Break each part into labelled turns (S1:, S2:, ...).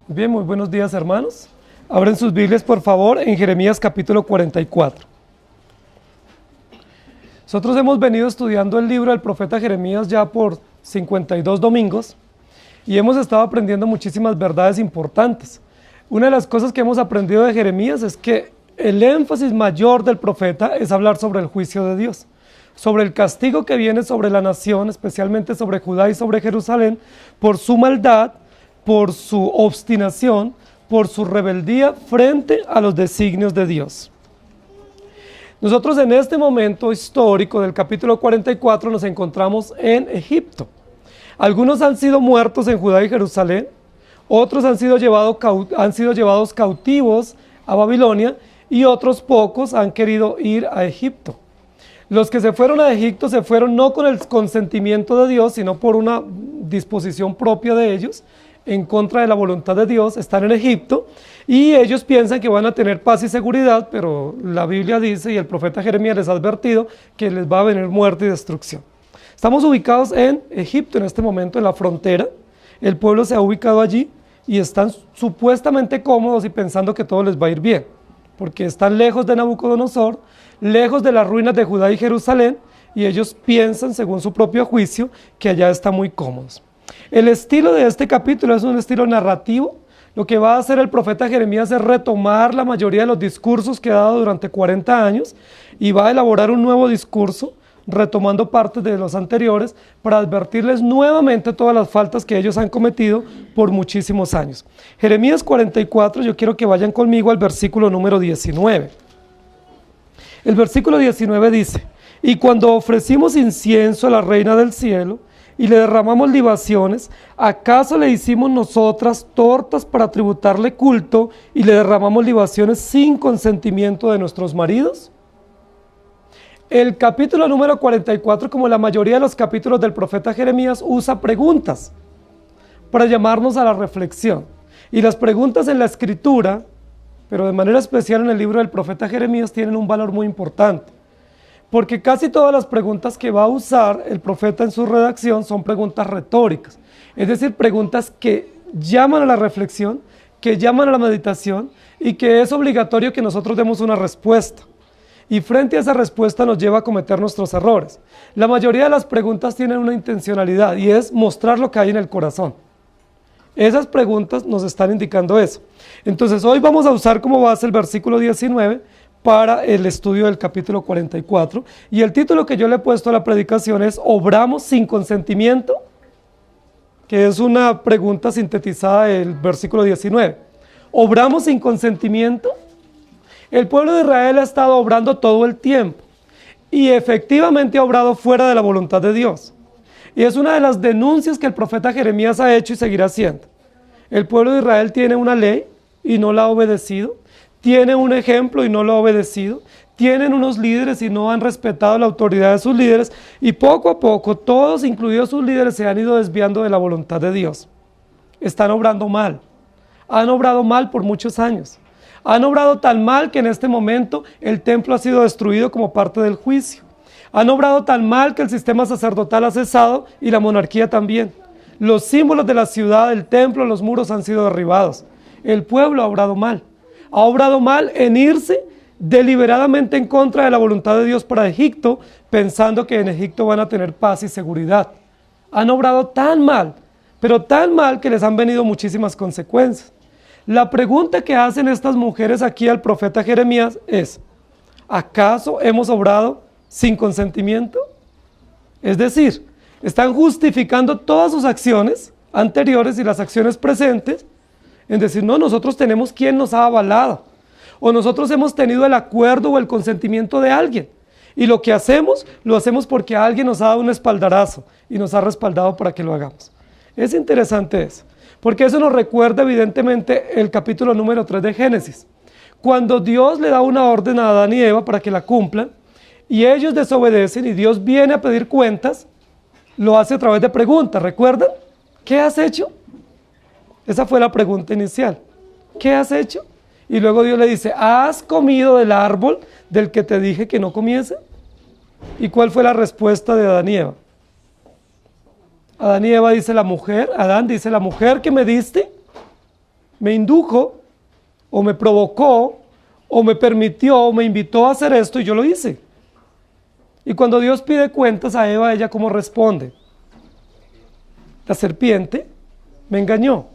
S1: Bien, muy buenos días, hermanos. Abren sus Biblias, por favor, en Jeremías capítulo 44. Nosotros hemos venido estudiando el libro del profeta Jeremías ya por 52 domingos y hemos estado aprendiendo muchísimas verdades importantes. Una de las cosas que hemos aprendido de Jeremías es que el énfasis mayor del profeta es hablar sobre el juicio de Dios, sobre el castigo que viene sobre la nación, especialmente sobre Judá y sobre Jerusalén, por su maldad, por su obstinación, por su rebeldía frente a los designios de Dios. Nosotros en este momento histórico del capítulo 44 nos encontramos en Egipto. Algunos han sido muertos en Judá y Jerusalén, otros han sido llevados cautivos a Babilonia y otros pocos han querido ir a Egipto. Los que se fueron a Egipto se fueron no con el consentimiento de Dios, sino por una disposición propia de ellos, en contra de la voluntad de Dios. Están en Egipto y ellos piensan que van a tener paz y seguridad, pero la Biblia dice y el profeta Jeremías les ha advertido que les va a venir muerte y destrucción. Estamos ubicados en Egipto en este momento, en la frontera. El pueblo se ha ubicado allí y están supuestamente cómodos y pensando que todo les va a ir bien, porque están lejos de Nabucodonosor, lejos de las ruinas de Judá y Jerusalén, y ellos piensan, según su propio juicio, que allá están muy cómodos. El estilo de este capítulo es un estilo narrativo. Lo que va a hacer el profeta Jeremías es retomar la mayoría de los discursos que ha dado durante 40 años y va a elaborar un nuevo discurso, retomando partes de los anteriores para advertirles nuevamente todas las faltas que ellos han cometido por muchísimos años. Jeremías 44, yo quiero que vayan conmigo al versículo número 19. El versículo 19 dice: y cuando ofrecimos incienso a la reina del cielo y le derramamos libaciones, ¿acaso le hicimos nosotras tortas para tributarle culto y le derramamos libaciones sin consentimiento de nuestros maridos? El capítulo número 44, como la mayoría de los capítulos del profeta Jeremías, usa preguntas para llamarnos a la reflexión. Y las preguntas en la escritura, pero de manera especial en el libro del profeta Jeremías, tienen un valor muy importante. Porque casi todas las preguntas que va a usar el profeta en su redacción son preguntas retóricas, es decir, preguntas que llaman a la reflexión, que llaman a la meditación y que es obligatorio que nosotros demos una respuesta. Y frente a esa respuesta nos lleva a cometer nuestros errores. La mayoría de las preguntas tienen una intencionalidad y es mostrar lo que hay en el corazón. Esas preguntas nos están indicando eso. Entonces hoy vamos a usar como base el versículo 19 para el estudio del capítulo 44, y el título que yo le he puesto a la predicación es ¿obramos sin consentimiento? Que es una pregunta sintetizada del versículo 19. ¿Obramos sin consentimiento? El pueblo de Israel ha estado obrando todo el tiempo y efectivamente ha obrado fuera de la voluntad de Dios. Y es una de las denuncias que el profeta Jeremías ha hecho y seguirá haciendo. El pueblo de Israel tiene una ley y no la ha obedecido. Tiene un ejemplo y no lo ha obedecido, tienen unos líderes y no han respetado la autoridad de sus líderes, y poco a poco todos, incluidos sus líderes, se han ido desviando de la voluntad de Dios. Están obrando mal, han obrado mal por muchos años, han obrado tan mal que en este momento el templo ha sido destruido como parte del juicio, han obrado tan mal que el sistema sacerdotal ha cesado y la monarquía también. Los símbolos de la ciudad, el templo, los muros han sido derribados. El pueblo ha obrado mal. Ha obrado mal en irse deliberadamente en contra de la voluntad de Dios para Egipto, pensando que en Egipto van a tener paz y seguridad. Han obrado tan mal, pero tan mal que les han venido muchísimas consecuencias. La pregunta que hacen estas mujeres aquí al profeta Jeremías es: ¿acaso hemos obrado sin consentimiento? Es decir, están justificando todas sus acciones anteriores y las acciones presentes en decir, no, nosotros tenemos quien nos ha avalado, o nosotros hemos tenido el acuerdo o el consentimiento de alguien, y lo que hacemos, lo hacemos porque alguien nos ha dado un espaldarazo y nos ha respaldado para que lo hagamos. Es interesante eso, porque eso nos recuerda evidentemente el capítulo número 3 de Génesis, cuando Dios le da una orden a Adán y Eva para que la cumplan, y ellos desobedecen y Dios viene a pedir cuentas, lo hace a través de preguntas, ¿recuerdan? ¿Qué has hecho? Esa fue la pregunta inicial. ¿Qué has hecho? Y luego Dios le dice, ¿has comido del árbol del que te dije que no comiese? ¿Y cuál fue la respuesta de Adán y Eva? Adán y Eva dice la mujer, Adán dice, la mujer que me diste, me indujo, o me provocó, o me permitió, o me invitó a hacer esto y yo lo hice. Y cuando Dios pide cuentas a Eva, ella ¿cómo responde? La serpiente me engañó.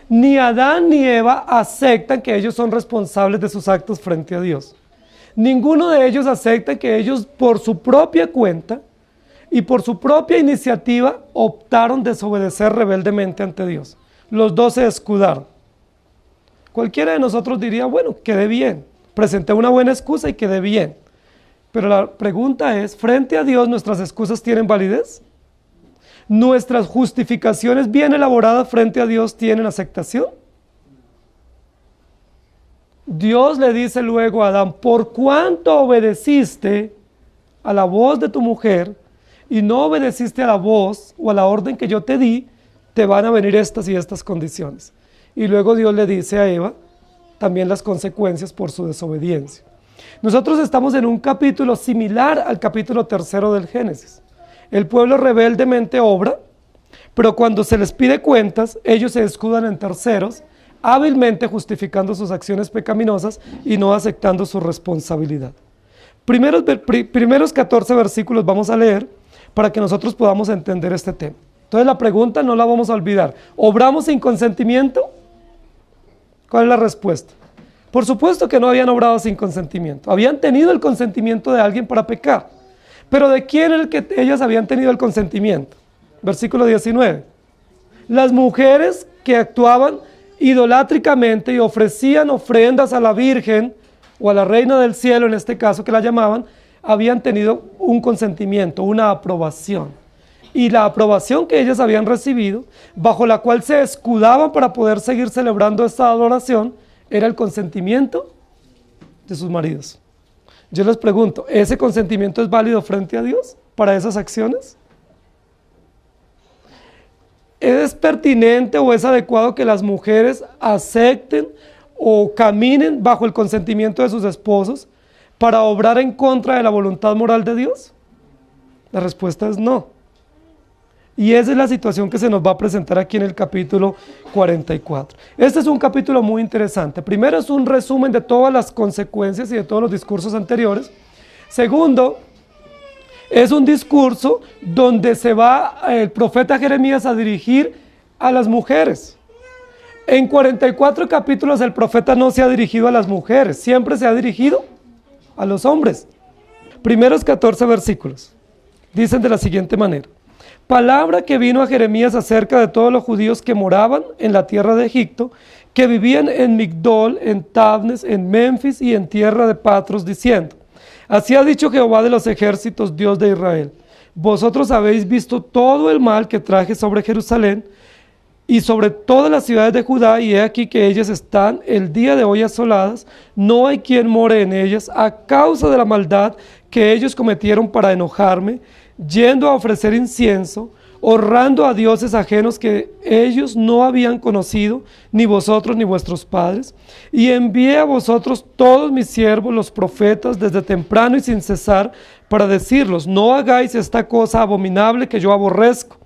S1: Ni Adán ni Eva aceptan que ellos son responsables de sus actos frente a Dios. Ninguno de ellos acepta que ellos por su propia cuenta y por su propia iniciativa optaron desobedecer rebeldemente ante Dios. Los dos se escudaron. Cualquiera de nosotros diría, bueno, quedé bien, presenté una buena excusa y quedé bien. Pero la pregunta es, ¿frente a Dios nuestras excusas tienen validez? ¿Nuestras justificaciones bien elaboradas frente a Dios tienen aceptación? Dios le dice luego a Adán, por cuanto obedeciste a la voz de tu mujer y no obedeciste a la voz o a la orden que yo te di, te van a venir estas y estas condiciones. Y luego Dios le dice a Eva también las consecuencias por su desobediencia. Nosotros estamos en un capítulo similar al capítulo 3 del Génesis. El pueblo rebeldemente obra, pero cuando se les pide cuentas, ellos se escudan en terceros, hábilmente justificando sus acciones pecaminosas y no aceptando su responsabilidad. Primeros 14 versículos vamos a leer para que nosotros podamos entender este tema. Entonces la pregunta no la vamos a olvidar. ¿Obramos sin consentimiento? ¿Cuál es la respuesta? Por supuesto que no habían obrado sin consentimiento. Habían tenido el consentimiento de alguien para pecar. Pero ¿de quién era el que ellas habían tenido el consentimiento? Versículo 19. Las mujeres que actuaban idolátricamente y ofrecían ofrendas a la Virgen o a la Reina del Cielo, en este caso que la llamaban, habían tenido un consentimiento, una aprobación. Y la aprobación que ellas habían recibido, bajo la cual se escudaban para poder seguir celebrando esta adoración, era el consentimiento de sus maridos. Yo les pregunto, ¿ese consentimiento es válido frente a Dios para esas acciones? ¿Es pertinente o es adecuado que las mujeres acepten o caminen bajo el consentimiento de sus esposos para obrar en contra de la voluntad moral de Dios? La respuesta es no. Y esa es la situación que se nos va a presentar aquí en el capítulo 44. Este es un capítulo muy interesante. Primero es un resumen de todas las consecuencias y de todos los discursos anteriores. Segundo, es un discurso donde se va el profeta Jeremías a dirigir a las mujeres. En 44 capítulos el profeta no se ha dirigido a las mujeres, siempre se ha dirigido a los hombres. Primeros 14 versículos dicen de la siguiente manera. Palabra que vino a Jeremías acerca de todos los judíos que moraban en la tierra de Egipto, que vivían en Migdol, en Tabnes, en Memphis y en tierra de Patros, diciendo, así ha dicho Jehová de los ejércitos, Dios de Israel, vosotros habéis visto todo el mal que traje sobre Jerusalén y sobre todas las ciudades de Judá, y he aquí que ellas están el día de hoy asoladas, no hay quien more en ellas, a causa de la maldad que ellos cometieron para enojarme, yendo a ofrecer incienso, honrando a dioses ajenos que ellos no habían conocido, ni vosotros ni vuestros padres, y envié a vosotros todos mis siervos, los profetas, desde temprano y sin cesar, para decirlos, no hagáis esta cosa abominable que yo aborrezco.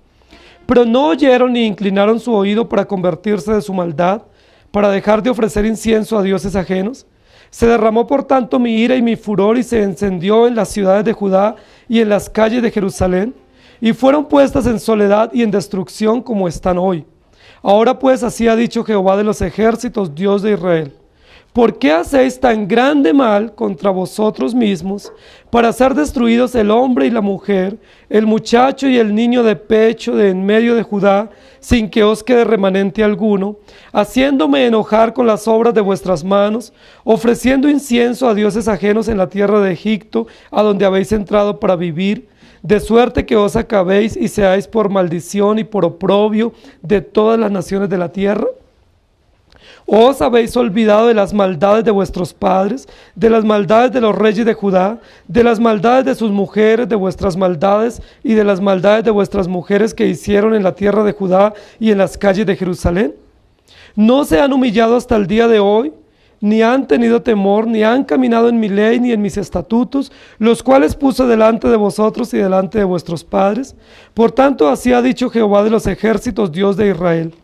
S1: Pero no oyeron ni inclinaron su oído para convertirse de su maldad, para dejar de ofrecer incienso a dioses ajenos. Se derramó por tanto mi ira y mi furor y se encendió en las ciudades de Judá y en las calles de Jerusalén, y fueron puestas en soledad y en destrucción como están hoy. Ahora pues así ha dicho Jehová de los ejércitos, Dios de Israel. ¿Por qué hacéis tan grande mal contra vosotros mismos para ser destruidos el hombre y la mujer, el muchacho y el niño de pecho de en medio de Judá, sin que os quede remanente alguno, haciéndome enojar con las obras de vuestras manos, ofreciendo incienso a dioses ajenos en la tierra de Egipto, a donde habéis entrado para vivir, de suerte que os acabéis y seáis por maldición y por oprobio de todas las naciones de la tierra? ¿Os habéis olvidado de las maldades de vuestros padres, de las maldades de los reyes de Judá, de las maldades de sus mujeres, de vuestras maldades y de las maldades de vuestras mujeres que hicieron en la tierra de Judá y en las calles de Jerusalén? ¿No se han humillado hasta el día de hoy, ni han tenido temor, ni han caminado en mi ley ni en mis estatutos, los cuales puse delante de vosotros y delante de vuestros padres? Por tanto, así ha dicho Jehová de los ejércitos, Dios de Israel.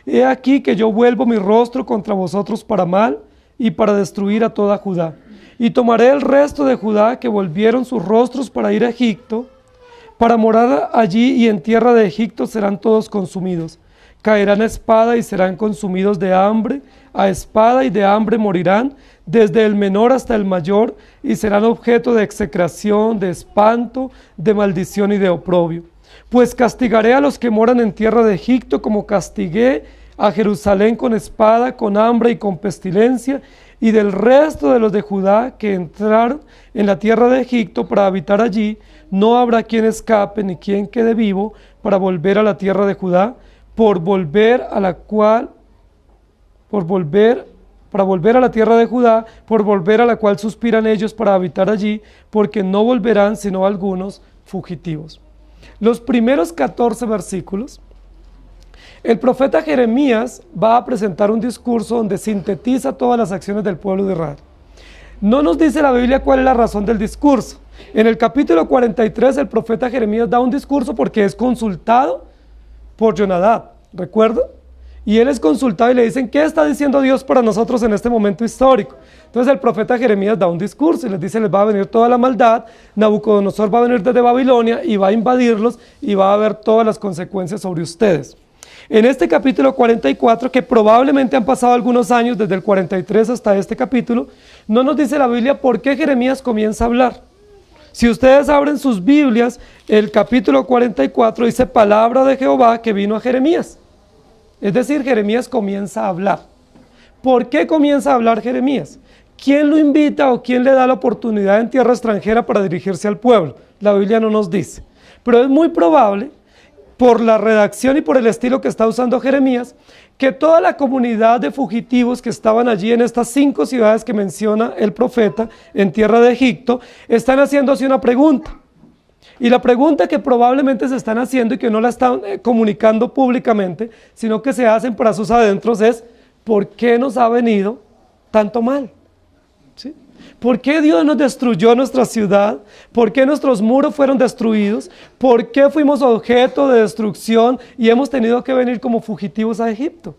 S1: He aquí que yo vuelvo mi rostro contra vosotros para mal y para destruir a toda Judá. Y tomaré el resto de Judá que volvieron sus rostros para ir a Egipto, para morar allí, y en tierra de Egipto serán todos consumidos. Caerán a espada y serán consumidos de hambre, a espada y de hambre morirán, desde el menor hasta el mayor, y serán objeto de execración, de espanto, de maldición y de oprobio. Pues castigaré a los que moran en tierra de Egipto como castigué a Jerusalén con espada, con hambre y con pestilencia, y del resto de los de Judá que entraron en la tierra de Egipto para habitar allí, no habrá quien escape ni quien quede vivo para volver a la tierra de Judá, para volver a la tierra de Judá, por volver a la cual suspiran ellos para habitar allí, porque no volverán sino algunos fugitivos. Los primeros 14 versículos, el profeta Jeremías va a presentar un discurso donde sintetiza todas las acciones del pueblo de Israel. No nos dice la Biblia cuál es la razón del discurso. En el capítulo 43 el profeta Jeremías da un discurso porque es consultado por Jonadab, ¿recuerda? Y él es consultado y le dicen, ¿qué está diciendo Dios para nosotros en este momento histórico? Entonces el profeta Jeremías da un discurso y les dice, les va a venir toda la maldad, Nabucodonosor va a venir desde Babilonia y va a invadirlos y va a haber todas las consecuencias sobre ustedes. En este capítulo 44, que probablemente han pasado algunos años desde el 43 hasta este capítulo, no nos dice la Biblia por qué Jeremías comienza a hablar. Si ustedes abren sus Biblias, el capítulo 44 dice palabra de Jehová que vino a Jeremías. Es decir, Jeremías comienza a hablar. ¿Por qué comienza a hablar Jeremías? ¿Quién lo invita o quién le da la oportunidad en tierra extranjera para dirigirse al pueblo? La Biblia no nos dice. Pero es muy probable, por la redacción y por el estilo que está usando Jeremías, que toda la comunidad de fugitivos que estaban allí en estas 5 ciudades que menciona el profeta en tierra de Egipto, están haciéndose una pregunta. Y la pregunta que probablemente se están haciendo y que no la están comunicando públicamente, sino que se hacen para sus adentros es, ¿por qué nos ha venido tanto mal? ¿Sí? ¿Por qué Dios nos destruyó nuestra ciudad? ¿Por qué nuestros muros fueron destruidos? ¿Por qué fuimos objeto de destrucción y hemos tenido que venir como fugitivos a Egipto?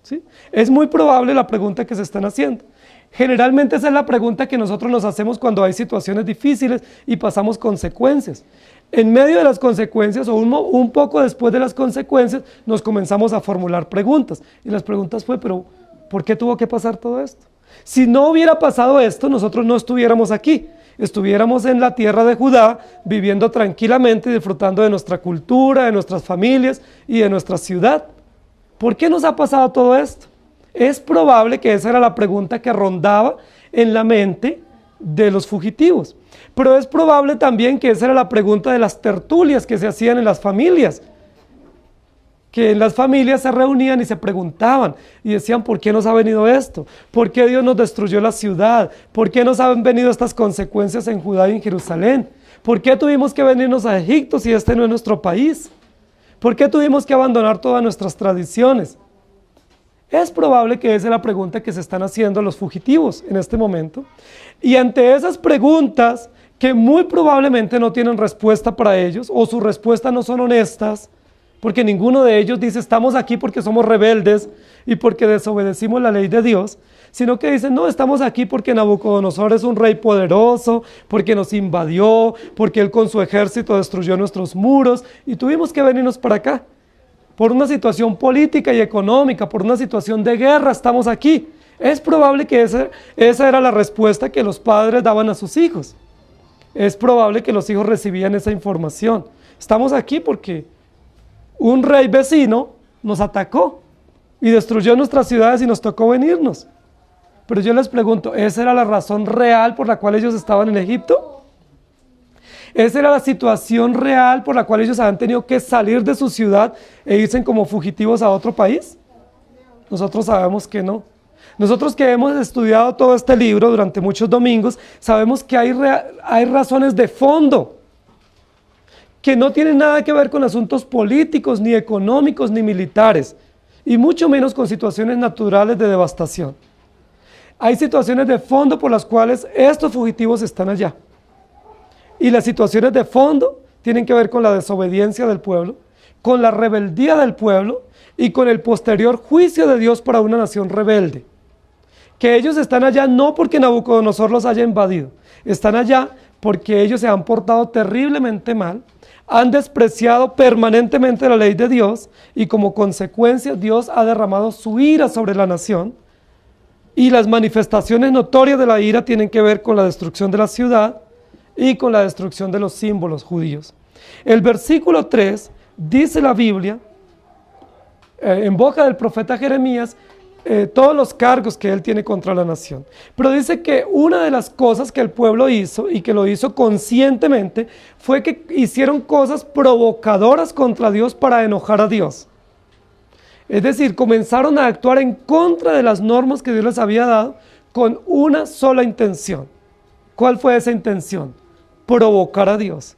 S1: ¿Sí? Es muy probable la pregunta que se están haciendo. Generalmente esa es la pregunta que nosotros nos hacemos cuando hay situaciones difíciles y pasamos consecuencias. En medio de las consecuencias o un poco después de las consecuencias nos comenzamos a formular preguntas. Y las preguntas fue, pero ¿por qué tuvo que pasar todo esto? Si no hubiera pasado esto, nosotros no estuviéramos aquí. Estuviéramos en la tierra de Judá, viviendo tranquilamente y disfrutando de nuestra cultura, de nuestras familias y de nuestra ciudad. ¿Por qué nos ha pasado todo esto? Es probable que esa era la pregunta que rondaba en la mente de los fugitivos. Pero es probable también que esa era la pregunta de las tertulias que se hacían en las familias. Que en las familias se reunían y se preguntaban y decían, ¿por qué nos ha venido esto? ¿Por qué Dios nos destruyó la ciudad? ¿Por qué nos han venido estas consecuencias en Judá y en Jerusalén? ¿Por qué tuvimos que venirnos a Egipto si este no es nuestro país? ¿Por qué tuvimos que abandonar todas nuestras tradiciones? Es probable que esa es la pregunta que se están haciendo los fugitivos en este momento. Y ante esas preguntas, que muy probablemente no tienen respuesta para ellos, o sus respuestas no son honestas, porque ninguno de ellos dice, estamos aquí porque somos rebeldes y porque desobedecimos la ley de Dios, sino que dicen, no, estamos aquí porque Nabucodonosor es un rey poderoso, porque nos invadió, porque él con su ejército destruyó nuestros muros y tuvimos que venirnos para acá. Por una situación política y económica, por una situación de guerra, estamos aquí. Es probable que esa era la respuesta que los padres daban a sus hijos. Es probable que los hijos recibían esa información. Estamos aquí porque un rey vecino nos atacó y destruyó nuestras ciudades y nos tocó venirnos. Pero yo les pregunto, ¿esa era la razón real por la cual ellos estaban en Egipto? ¿Esa era la situación real por la cual ellos habían tenido que salir de su ciudad e irse como fugitivos a otro país? Nosotros sabemos que no. Nosotros que hemos estudiado todo este libro durante muchos domingos, sabemos que hay razones de fondo que no tienen nada que ver con asuntos políticos, ni económicos, ni militares, y mucho menos con situaciones naturales de devastación. Hay situaciones de fondo por las cuales estos fugitivos están allá. Y las situaciones de fondo tienen que ver con la desobediencia del pueblo, con la rebeldía del pueblo, y con el posterior juicio de Dios para una nación rebelde. Que ellos están allá no porque Nabucodonosor los haya invadido, están allá porque ellos se han portado terriblemente mal, han despreciado permanentemente la ley de Dios y como consecuencia Dios ha derramado su ira sobre la nación y las manifestaciones notorias de la ira tienen que ver con la destrucción de la ciudad y con la destrucción de los símbolos judíos. El versículo 3 dice la Biblia, en boca del profeta Jeremías, todos los cargos que él tiene contra la nación. Pero dice que una de las cosas que el pueblo hizo, y que lo hizo conscientemente, fue que hicieron cosas provocadoras contra Dios para enojar a Dios. Es decir, comenzaron a actuar en contra de las normas que Dios les había dado con una sola intención. ¿Cuál fue esa intención? Provocar a Dios,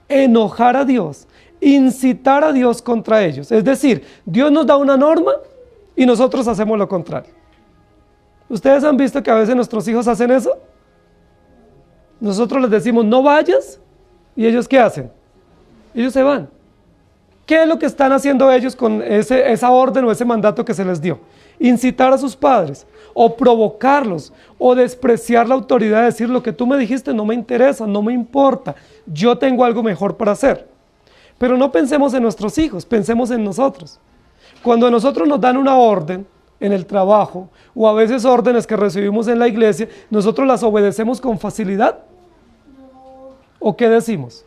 S1: enojar a Dios, incitar a Dios contra ellos. Es decir, Dios nos da una norma y nosotros hacemos lo contrario. ¿Ustedes han visto que a veces nuestros hijos hacen eso? Nosotros les decimos no vayas y ellos ¿qué hacen? Ellos se van. ¿Qué es lo que están haciendo ellos con esa orden o ese mandato que se les dio? Incitar a sus padres, o provocarlos, o despreciar la autoridad, decir lo que tú me dijiste no me interesa, no me importa, yo tengo algo mejor para hacer. Pero no pensemos en nuestros hijos, pensemos en nosotros. Cuando a nosotros nos dan una orden en el trabajo, o a veces órdenes que recibimos en la iglesia, ¿nosotros las obedecemos con facilidad? ¿O qué decimos?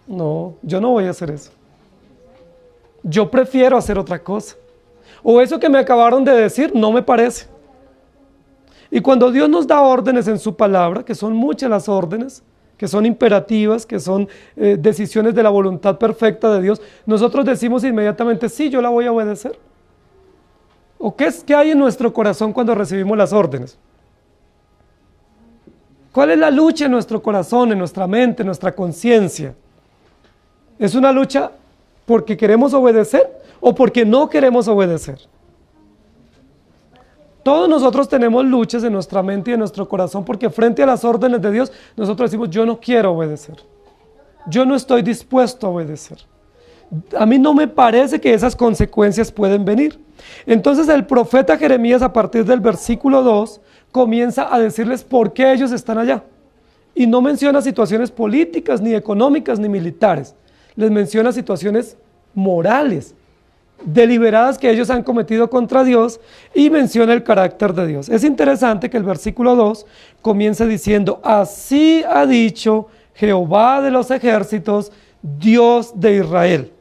S1: No, yo no voy a hacer eso. Yo prefiero hacer otra cosa. O eso que me acabaron de decir no me parece. Y cuando Dios nos da órdenes en su palabra, que son muchas las órdenes, que son imperativas, que son decisiones de la voluntad perfecta de Dios, nosotros decimos inmediatamente, sí, yo la voy a obedecer. ¿O qué hay en nuestro corazón cuando recibimos las órdenes? ¿Cuál es la lucha en nuestro corazón, en nuestra mente, en nuestra conciencia? ¿Es una lucha porque queremos obedecer o porque no queremos obedecer? Todos nosotros tenemos luchas en nuestra mente y en nuestro corazón porque frente a las órdenes de Dios, nosotros decimos, yo no quiero obedecer. Yo no estoy dispuesto a obedecer. A mí no me parece que esas consecuencias pueden venir. Entonces el profeta Jeremías, a partir del versículo 2, comienza a decirles por qué ellos están allá. Y no menciona situaciones políticas, ni económicas, ni militares. Les menciona situaciones morales, deliberadas que ellos han cometido contra Dios, y menciona el carácter de Dios. Es interesante que el versículo 2 comienza diciendo, así ha dicho Jehová de los ejércitos, Dios de Israel.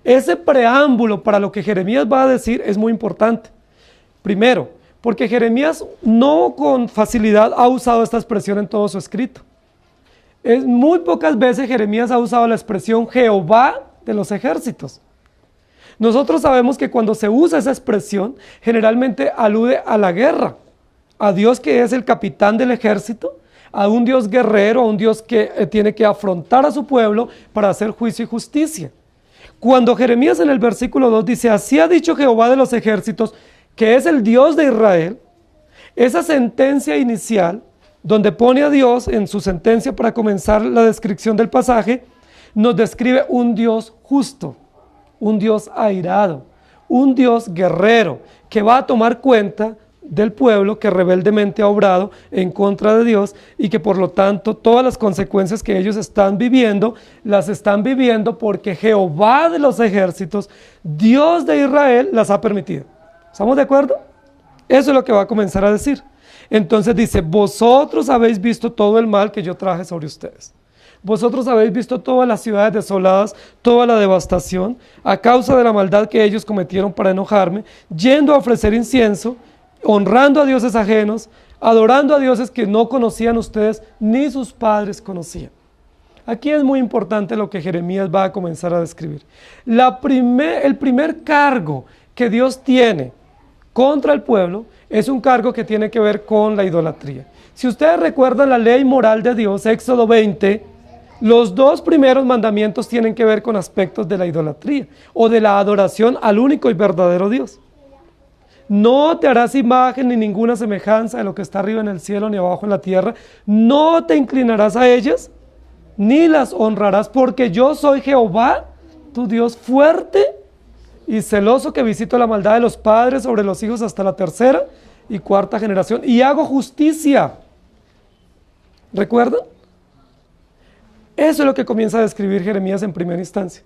S1: Ese preámbulo para lo que Jeremías va a decir es muy importante. Primero, porque Jeremías no con facilidad ha usado esta expresión en todo su escrito. Muy pocas veces Jeremías ha usado la expresión Jehová de los ejércitos. Nosotros sabemos que cuando se usa esa expresión, generalmente alude a la guerra, a Dios que es el capitán del ejército, a un Dios guerrero, a un Dios que tiene que afrontar a su pueblo para hacer juicio y justicia. Cuando Jeremías en el versículo 2 dice, así ha dicho Jehová de los ejércitos, que es el Dios de Israel, esa sentencia inicial, donde pone a Dios en su sentencia para comenzar la descripción del pasaje, nos describe un Dios justo, un Dios airado, un Dios guerrero, que va a tomar cuenta del pueblo que rebeldemente ha obrado en contra de Dios y que por lo tanto todas las consecuencias que ellos están viviendo, las están viviendo porque Jehová de los ejércitos, Dios de Israel, las ha permitido. ¿Estamos de acuerdo? Eso es lo que va a comenzar a decir. Entonces dice, vosotros habéis visto todo el mal que yo traje sobre ustedes. Vosotros habéis visto todas las ciudades desoladas, toda la devastación, a causa de la maldad que ellos cometieron para enojarme, yendo a ofrecer incienso, honrando a dioses ajenos, adorando a dioses que no conocían ustedes, ni sus padres conocían. Aquí es muy importante lo que Jeremías va a comenzar a describir. El primer cargo que Dios tiene contra el pueblo es un cargo que tiene que ver con la idolatría. Si ustedes recuerdan la ley moral de Dios, Éxodo 20, los dos primeros mandamientos tienen que ver con aspectos de la idolatría o de la adoración al único y verdadero Dios. No te harás imagen ni ninguna semejanza de lo que está arriba en el cielo ni abajo en la tierra. No te inclinarás a ellas ni las honrarás, porque yo soy Jehová, tu Dios fuerte y celoso que visito la maldad de los padres sobre los hijos hasta la tercera y cuarta generación, y hago justicia. ¿Recuerdan? Eso es lo que comienza a describir Jeremías en primera instancia.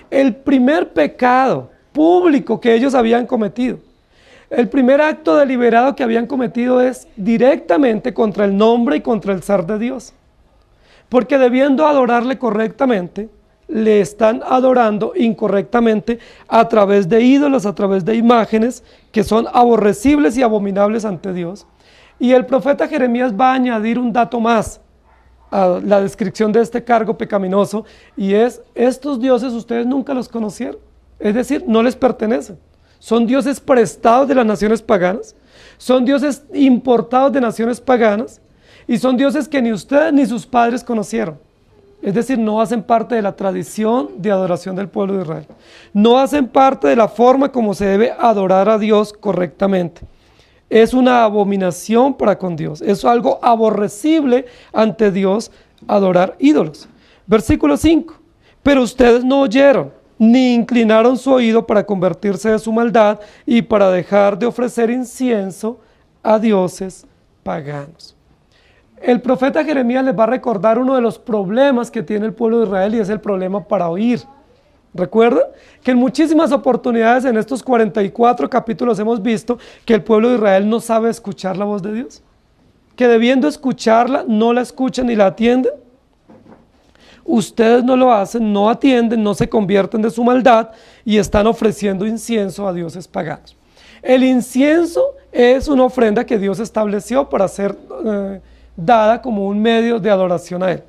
S1: El primer pecado público que ellos habían cometido, el primer acto deliberado que habían cometido es directamente contra el nombre y contra el ser de Dios. Porque debiendo adorarle correctamente, le están adorando incorrectamente a través de ídolos, a través de imágenes que son aborrecibles y abominables ante Dios. Y el profeta Jeremías va a añadir un dato más a la descripción de este cargo pecaminoso, y es: estos dioses ustedes nunca los conocieron, es decir, no les pertenecen. Son dioses prestados de las naciones paganas, son dioses importados de naciones paganas, y son dioses que ni ustedes ni sus padres conocieron. Es decir, no hacen parte de la tradición de adoración del pueblo de Israel. No hacen parte de la forma como se debe adorar a Dios correctamente. Es una abominación para con Dios. Es algo aborrecible ante Dios adorar ídolos. Versículo 5. Pero ustedes no oyeron, ni inclinaron su oído para convertirse de su maldad y para dejar de ofrecer incienso a dioses paganos. El profeta Jeremías les va a recordar uno de los problemas que tiene el pueblo de Israel, y es el problema para oír. ¿Recuerdan? Que en muchísimas oportunidades en estos 44 capítulos hemos visto que el pueblo de Israel no sabe escuchar la voz de Dios, que debiendo escucharla no la escuchan ni la atienden. Ustedes no lo hacen, no atienden, no se convierten de su maldad y están ofreciendo incienso a dioses paganos. El incienso es una ofrenda que Dios estableció para ser dada como un medio de adoración a Él.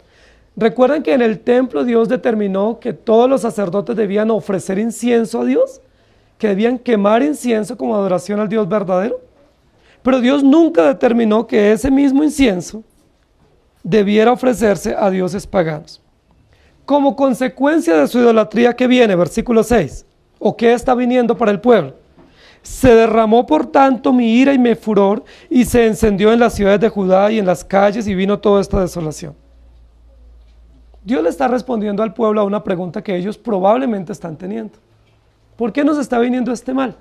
S1: ¿Recuerdan que en el templo Dios determinó que todos los sacerdotes debían ofrecer incienso a Dios? Que debían quemar incienso como adoración al Dios verdadero. Pero Dios nunca determinó que ese mismo incienso debiera ofrecerse a dioses paganos. Como consecuencia de su idolatría que viene, versículo 6, o que está viniendo para el pueblo: se derramó por tanto mi ira y mi furor, y se encendió en las ciudades de Judá y en las calles, y vino toda esta desolación. Dios le está respondiendo al pueblo a una pregunta que ellos probablemente están teniendo. ¿Por qué nos está viniendo este mal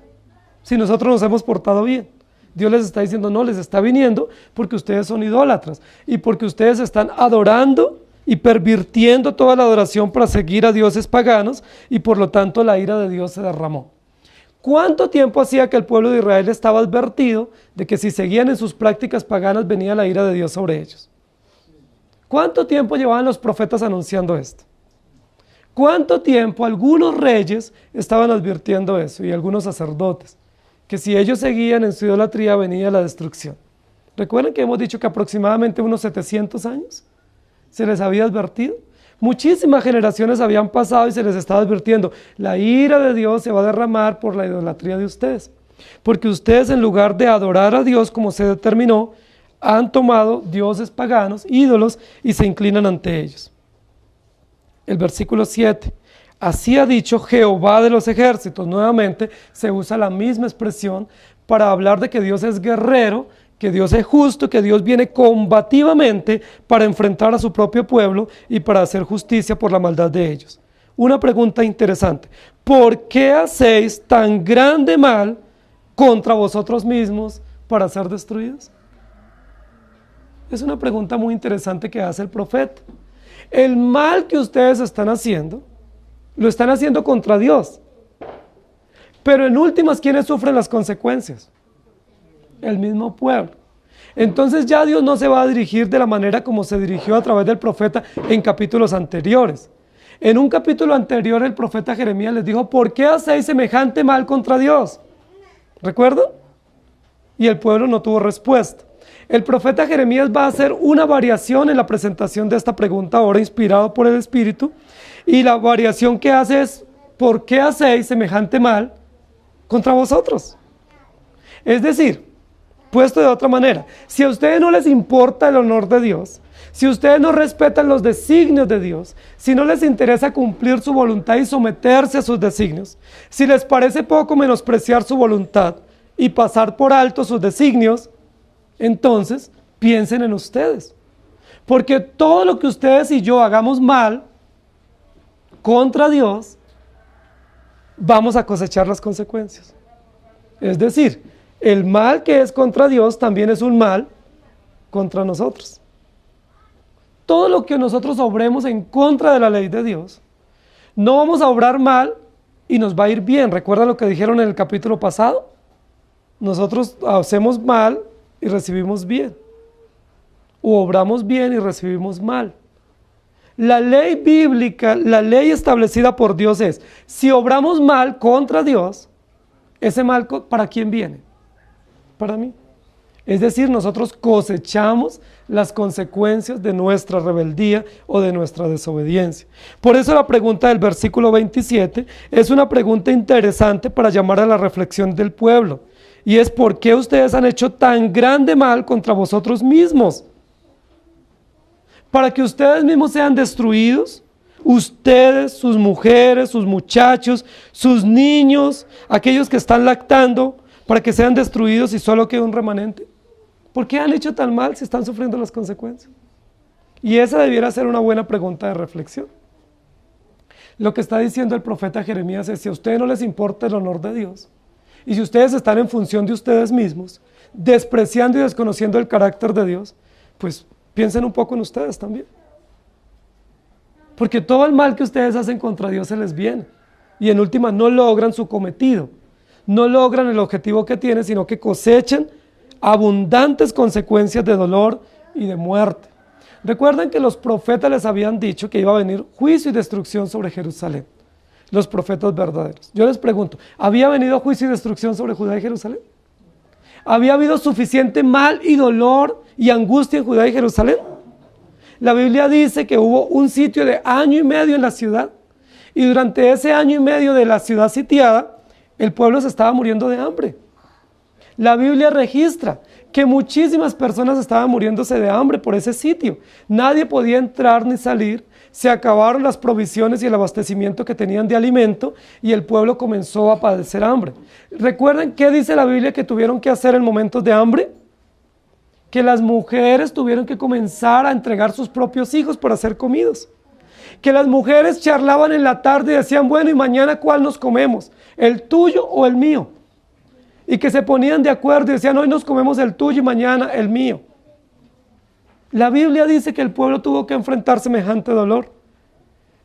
S1: si nosotros nos hemos portado bien? Dios les está diciendo: no, les está viniendo porque ustedes son idólatras y porque ustedes están adorando y pervirtiendo toda la adoración para seguir a dioses paganos, y por lo tanto la ira de Dios se derramó. ¿Cuánto tiempo hacía que el pueblo de Israel estaba advertido de que si seguían en sus prácticas paganas venía la ira de Dios sobre ellos? ¿Cuánto tiempo llevaban los profetas anunciando esto? ¿Cuánto tiempo algunos reyes estaban advirtiendo eso, y algunos sacerdotes? Que si ellos seguían en su idolatría venía la destrucción. ¿Recuerdan que hemos dicho que aproximadamente unos 700 años se les había advertido? Muchísimas generaciones habían pasado y se les estaba advirtiendo: la ira de Dios se va a derramar por la idolatría de ustedes, porque ustedes, en lugar de adorar a Dios como se determinó, han tomado dioses paganos, ídolos, y se inclinan ante ellos. El versículo 7: así ha dicho Jehová de los ejércitos. Nuevamente se usa la misma expresión para hablar de que Dios es guerrero, que Dios es justo, que Dios viene combativamente para enfrentar a su propio pueblo y para hacer justicia por la maldad de ellos. Una pregunta interesante: ¿por qué hacéis tan grande mal contra vosotros mismos para ser destruidos? Es una pregunta muy interesante que hace el profeta. El mal que ustedes están haciendo, lo están haciendo contra Dios. Pero en últimas, ¿quiénes sufren las consecuencias? El mismo pueblo. Entonces ya Dios no se va a dirigir de la manera como se dirigió a través del profeta en capítulos anteriores. En un capítulo anterior el profeta Jeremías les dijo: ¿por qué hacéis semejante mal contra Dios? ¿Recuerdan? Y el pueblo no tuvo respuesta. El profeta Jeremías va a hacer una variación en la presentación de esta pregunta, ahora inspirado por el Espíritu, y la variación que hace es: ¿por qué hacéis semejante mal contra vosotros? Es decir, puesto de otra manera, si a ustedes no les importa el honor de Dios, si ustedes no respetan los designios de Dios, si no les interesa cumplir su voluntad y someterse a sus designios, si les parece poco menospreciar su voluntad y pasar por alto sus designios, entonces piensen en ustedes. Porque todo lo que ustedes y yo hagamos mal contra Dios vamos a cosechar las consecuencias. Es decir, el mal que es contra Dios también es un mal contra nosotros. Todo lo que nosotros obremos en contra de la ley de Dios, no vamos a obrar mal y nos va a ir bien. ¿Recuerdan lo que dijeron en el capítulo pasado? Nosotros hacemos mal y recibimos bien. O obramos bien y recibimos mal. La ley bíblica, la ley establecida por Dios es, si obramos mal contra Dios, ese mal, ¿para quién viene? Para mí. Es decir, nosotros cosechamos las consecuencias de nuestra rebeldía o de nuestra desobediencia. Por eso la pregunta del versículo 27 es una pregunta interesante para llamar a la reflexión del pueblo. Y es: ¿por qué ustedes han hecho tan grande mal contra vosotros mismos? Para que ustedes mismos sean destruidos, ustedes, sus mujeres, sus muchachos, sus niños, aquellos que están lactando, para que sean destruidos y solo quede un remanente. ¿Por qué han hecho tan mal si están sufriendo las consecuencias? Y esa debiera ser una buena pregunta de reflexión. Lo que está diciendo el profeta Jeremías es: si a ustedes no les importa el honor de Dios, y si ustedes están en función de ustedes mismos, despreciando y desconociendo el carácter de Dios, pues piensen un poco en ustedes también. Porque todo el mal que ustedes hacen contra Dios se les viene. Y en última no logran su cometido. No logran el objetivo que tienen, sino que cosechan abundantes consecuencias de dolor y de muerte. Recuerden que los profetas les habían dicho que iba a venir juicio y destrucción sobre Jerusalén. Los profetas verdaderos. Yo les pregunto, ¿había venido juicio y destrucción sobre Judá y Jerusalén? ¿Había habido suficiente mal y dolor y angustia en Judá y Jerusalén? La Biblia dice que hubo un sitio de 1 año y medio en la ciudad, y durante ese 1 año y medio de la ciudad sitiada, el pueblo se estaba muriendo de hambre. La Biblia registra que muchísimas personas estaban muriéndose de hambre por ese sitio. Nadie podía entrar ni salir, se acabaron las provisiones y el abastecimiento que tenían de alimento y el pueblo comenzó a padecer hambre. ¿Recuerdan qué dice la Biblia que tuvieron que hacer en momentos de hambre? Que las mujeres tuvieron que comenzar a entregar sus propios hijos para ser comidos. Que las mujeres charlaban en la tarde y decían: bueno, ¿y mañana cuál nos comemos? ¿El tuyo o el mío? Y que se ponían de acuerdo y decían: hoy nos comemos el tuyo y mañana el mío. La Biblia dice que el pueblo tuvo que enfrentar semejante dolor.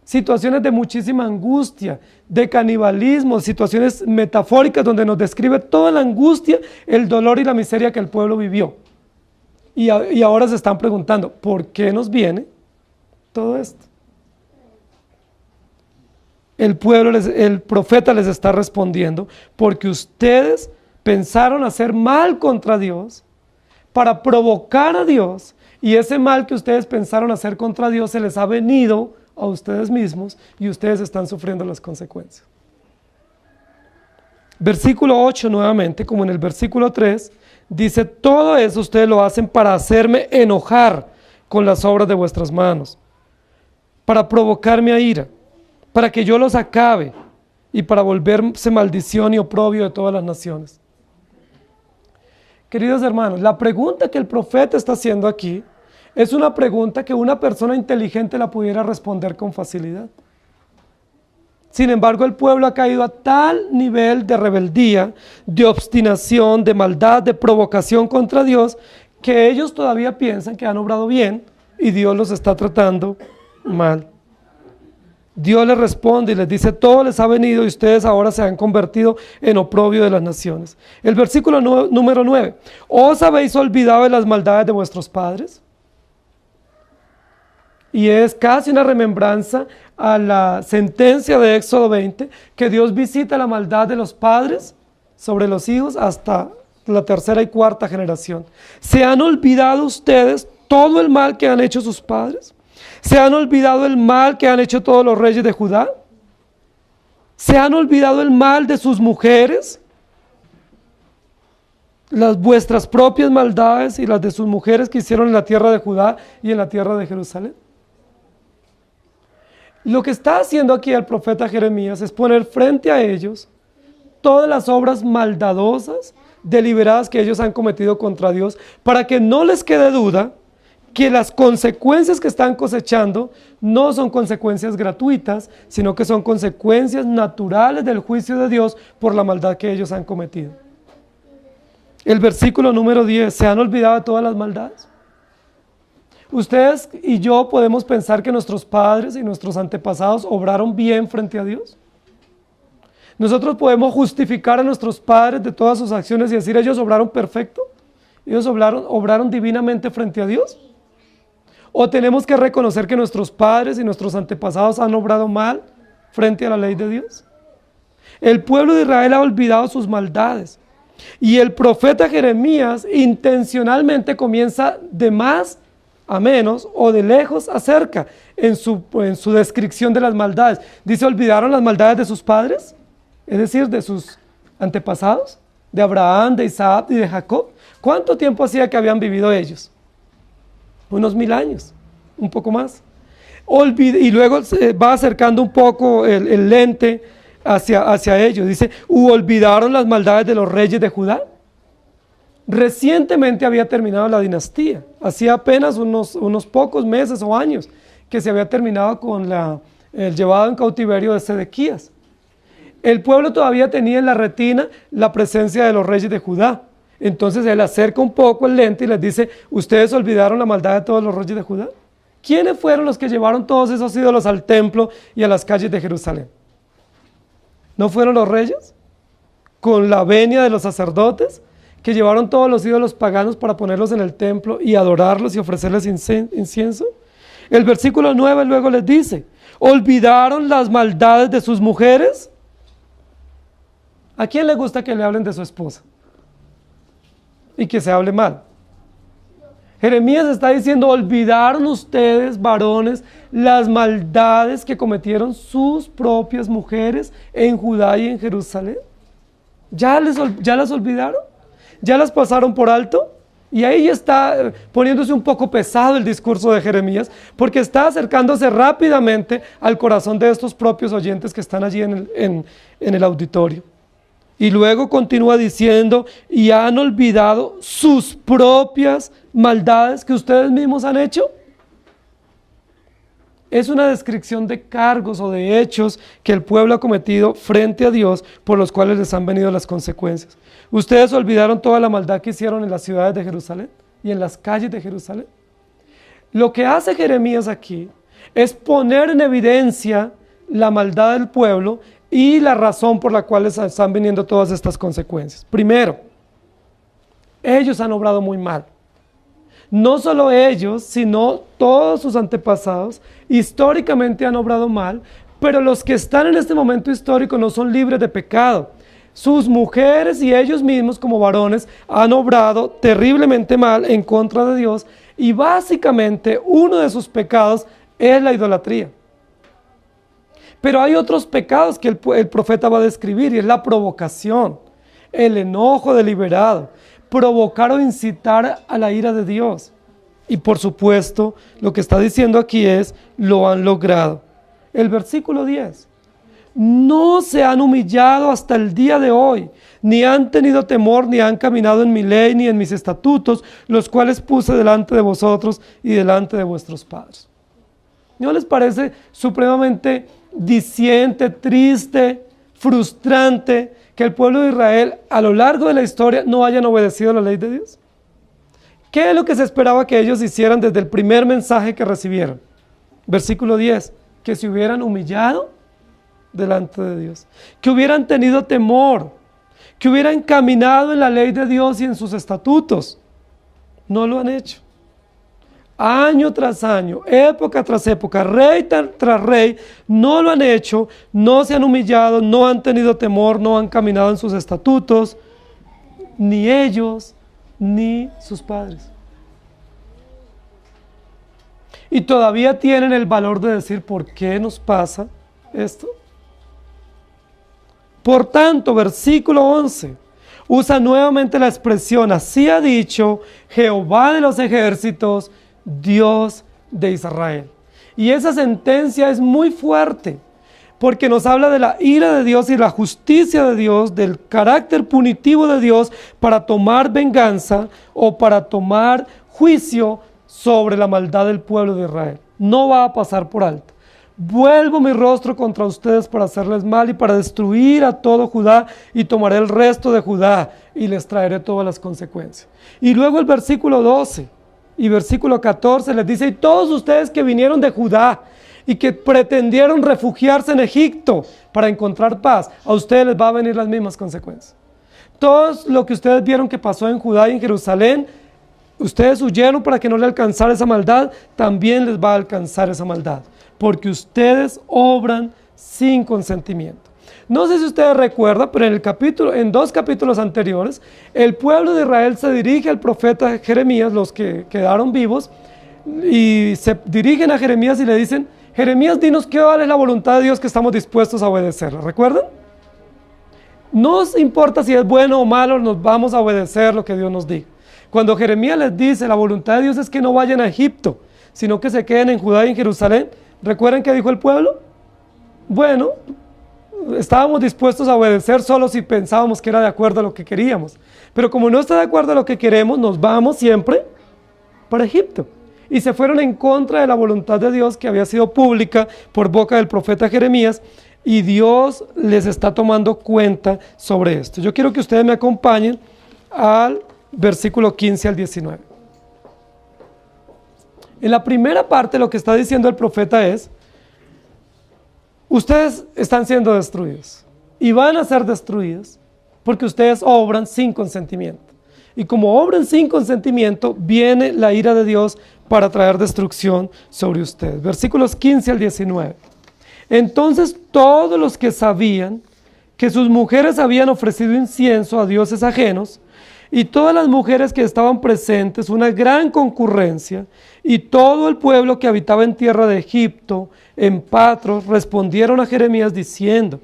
S1: Situaciones de muchísima angustia, de canibalismo, situaciones metafóricas donde nos describe toda la angustia, el dolor y la miseria que el pueblo vivió. Y ahora se están preguntando: ¿por qué nos viene todo esto? El profeta les está respondiendo: porque ustedes pensaron hacer mal contra Dios para provocar a Dios, y ese mal que ustedes pensaron hacer contra Dios se les ha venido a ustedes mismos y ustedes están sufriendo las consecuencias. Versículo 8 nuevamente, como en el versículo 3, dice: todo eso ustedes lo hacen para hacerme enojar con las obras de vuestras manos, para provocarme a ira, para que yo los acabe y para volverse maldición y oprobio de todas las naciones. Queridos hermanos, la pregunta que el profeta está haciendo aquí es una pregunta que una persona inteligente la pudiera responder con facilidad. Sin embargo, el pueblo ha caído a tal nivel de rebeldía, de obstinación, de maldad, de provocación contra Dios, que ellos todavía piensan que han obrado bien y Dios los está tratando mal. Dios les responde y les dice: todo les ha venido y ustedes ahora se han convertido en oprobio de las naciones. El versículo número 9. ¿Os habéis olvidado de las maldades de vuestros padres? Y es casi una remembranza a la sentencia de Éxodo 20, que Dios visita la maldad de los padres sobre los hijos hasta la 3ª y 4ª generación. ¿Se han olvidado ustedes todo el mal que han hecho sus padres? ¿Se han olvidado el mal que han hecho todos los reyes de Judá? ¿Se han olvidado el mal de sus mujeres? Vuestras propias maldades y las de sus mujeres que hicieron en la tierra de Judá y en la tierra de Jerusalén. Lo que está haciendo aquí el profeta Jeremías es poner frente a ellos todas las obras maldadosas, deliberadas que ellos han cometido contra Dios, para que no les quede duda que las consecuencias que están cosechando no son consecuencias gratuitas, sino que son consecuencias naturales del juicio de Dios por la maldad que ellos han cometido. El versículo número 10, ¿se han olvidado de todas las maldades? Ustedes y yo podemos pensar que nuestros padres y nuestros antepasados obraron bien frente a Dios. Nosotros podemos justificar a nuestros padres de todas sus acciones y decir, ellos obraron perfecto, ellos obraron divinamente frente a Dios. ¿O tenemos que reconocer que nuestros padres y nuestros antepasados han obrado mal frente a la ley de Dios? El pueblo de Israel ha olvidado sus maldades. Y el profeta Jeremías intencionalmente comienza de más a menos o de lejos a cerca en su descripción de las maldades. Dice, ¿olvidaron las maldades de sus padres? Es decir, de sus antepasados, de Abraham, de Isaac y de Jacob. ¿Cuánto tiempo hacía que habían vivido ellos? Unos 1000 años, un poco más. Y luego se va acercando un poco el lente hacia ellos. Dice, ¿olvidaron las maldades de los reyes de Judá? Recientemente había terminado la dinastía. Hacía apenas unos pocos meses o años que se había terminado con el llevado en cautiverio de Sedequías. El pueblo todavía tenía en la retina la presencia de los reyes de Judá. Entonces él acerca un poco el lente y les dice, ¿ustedes olvidaron la maldad de todos los reyes de Judá? ¿Quiénes fueron los que llevaron todos esos ídolos al templo y a las calles de Jerusalén? ¿No fueron los reyes? Con la venia de los sacerdotes, que llevaron todos los ídolos paganos para ponerlos en el templo y adorarlos y ofrecerles incienso. El versículo 9 luego les dice, ¿olvidaron las maldades de sus mujeres? ¿A quién le gusta que le hablen de su esposa? Y que se hable mal. Jeremías está diciendo, ¿olvidaron ustedes, varones, las maldades que cometieron sus propias mujeres en Judá y en Jerusalén? ¿Ya las olvidaron? ¿Ya las pasaron por alto? Y ahí está poniéndose un poco pesado el discurso de Jeremías, porque está acercándose rápidamente al corazón de estos propios oyentes que están allí en el auditorio. Y luego continúa diciendo, y han olvidado sus propias maldades que ustedes mismos han hecho. Es una descripción de cargos o de hechos que el pueblo ha cometido frente a Dios, por los cuales les han venido las consecuencias. ¿Ustedes olvidaron toda la maldad que hicieron en las ciudades de Jerusalén y en las calles de Jerusalén? Lo que hace Jeremías aquí es poner en evidencia la maldad del pueblo y la razón por la cual están viniendo todas estas consecuencias. Primero, ellos han obrado muy mal. No solo ellos, sino todos sus antepasados históricamente han obrado mal, pero los que están en este momento histórico no son libres de pecado. Sus mujeres y ellos mismos como varones han obrado terriblemente mal en contra de Dios, y básicamente uno de sus pecados es la idolatría. Pero hay otros pecados que el profeta va a describir, y es la provocación, el enojo deliberado, provocar o incitar a la ira de Dios. Y por supuesto, lo que está diciendo aquí es, lo han logrado. El versículo 10, no se han humillado hasta el día de hoy, ni han tenido temor, ni han caminado en mi ley, ni en mis estatutos, los cuales puse delante de vosotros y delante de vuestros padres. ¿No les parece supremamente diciente, triste, frustrante que el pueblo de Israel a lo largo de la historia no hayan obedecido la ley de Dios? ¿Qué es lo que se esperaba que ellos hicieran desde el primer mensaje que recibieron? Versículo 10, que se hubieran humillado delante de Dios, que hubieran tenido temor, que hubieran caminado en la ley de Dios y en sus estatutos. No lo han hecho. Año tras año, época tras época, rey tras rey, no lo han hecho, no se han humillado, no han tenido temor, no han caminado en sus estatutos, ni ellos, ni sus padres. Y todavía tienen el valor de decir, ¿por qué nos pasa esto? Por tanto, versículo 11, usa nuevamente la expresión, así ha dicho Jehová de los ejércitos, Dios de Israel. Y esa sentencia es muy fuerte, porque nos habla de la ira de Dios y la justicia de Dios, del carácter punitivo de Dios para tomar venganza o para tomar juicio sobre la maldad del pueblo de Israel. No va a pasar por alto. Vuelvo mi rostro contra ustedes para hacerles mal y para destruir a todo Judá, y tomaré el resto de Judá y les traeré todas las consecuencias. Y luego el versículo 12 y versículo 14 les dice: y todos ustedes que vinieron de Judá y que pretendieron refugiarse en Egipto para encontrar paz, a ustedes les va a venir las mismas consecuencias. Todo lo que ustedes vieron que pasó en Judá y en Jerusalén, ustedes huyeron para que no le alcanzara esa maldad, también les va a alcanzar esa maldad, porque ustedes obran sin consentimiento. No sé si ustedes recuerdan, pero en 2 capítulos anteriores, el pueblo de Israel se dirige al profeta Jeremías, los que quedaron vivos, y se dirigen a Jeremías y le dicen: Jeremías, dinos qué vale la voluntad de Dios, que estamos dispuestos a obedecerla. ¿Recuerdan? No nos importa si es bueno o malo, nos vamos a obedecer lo que Dios nos diga. Cuando Jeremías les dice: la voluntad de Dios es que no vayan a Egipto, sino que se queden en Judá y en Jerusalén, ¿recuerdan qué dijo el pueblo? Bueno, estábamos dispuestos a obedecer solo si pensábamos que era de acuerdo a lo que queríamos. Pero como no está de acuerdo a lo que queremos, nos vamos siempre para Egipto. Y se fueron en contra de la voluntad de Dios, que había sido pública por boca del profeta Jeremías, y Dios les está tomando cuenta sobre esto. Yo quiero que ustedes me acompañen al versículo 15 al 19. En la primera parte lo que está diciendo el profeta es: ustedes están siendo destruidos y van a ser destruidos porque ustedes obran sin consentimiento. Y como obran sin consentimiento, viene la ira de Dios para traer destrucción sobre ustedes. Versículos 15 al 19. Entonces todos los que sabían que sus mujeres habían ofrecido incienso a dioses ajenos, y todas las mujeres que estaban presentes, una gran concurrencia, y todo el pueblo que habitaba en tierra de Egipto, en Patros, respondieron a Jeremías diciendo: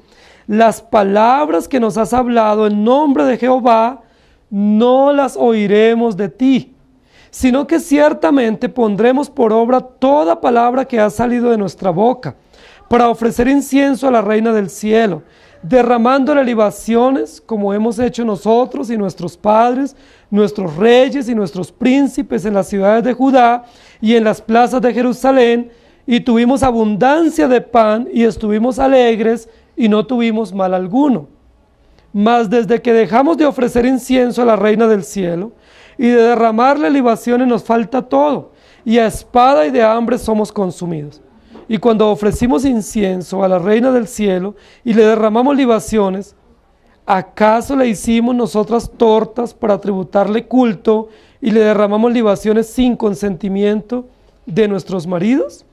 S1: las palabras que nos has hablado en nombre de Jehová, no las oiremos de ti, sino que ciertamente pondremos por obra toda palabra que ha salido de nuestra boca, para ofrecer incienso a la Reina del cielo, derramándole libaciones, como hemos hecho nosotros y nuestros padres, nuestros reyes y nuestros príncipes en las ciudades de Judá y en las plazas de Jerusalén, y tuvimos abundancia de pan y estuvimos alegres y no tuvimos mal alguno. Mas desde que dejamos de ofrecer incienso a la Reina del cielo y de derramarle libaciones, nos falta todo, y a espada y de hambre somos consumidos. Y cuando ofrecimos incienso a la Reina del cielo y le derramamos libaciones, ¿acaso le hicimos nosotras tortas para tributarle culto y le derramamos libaciones sin consentimiento de nuestros maridos?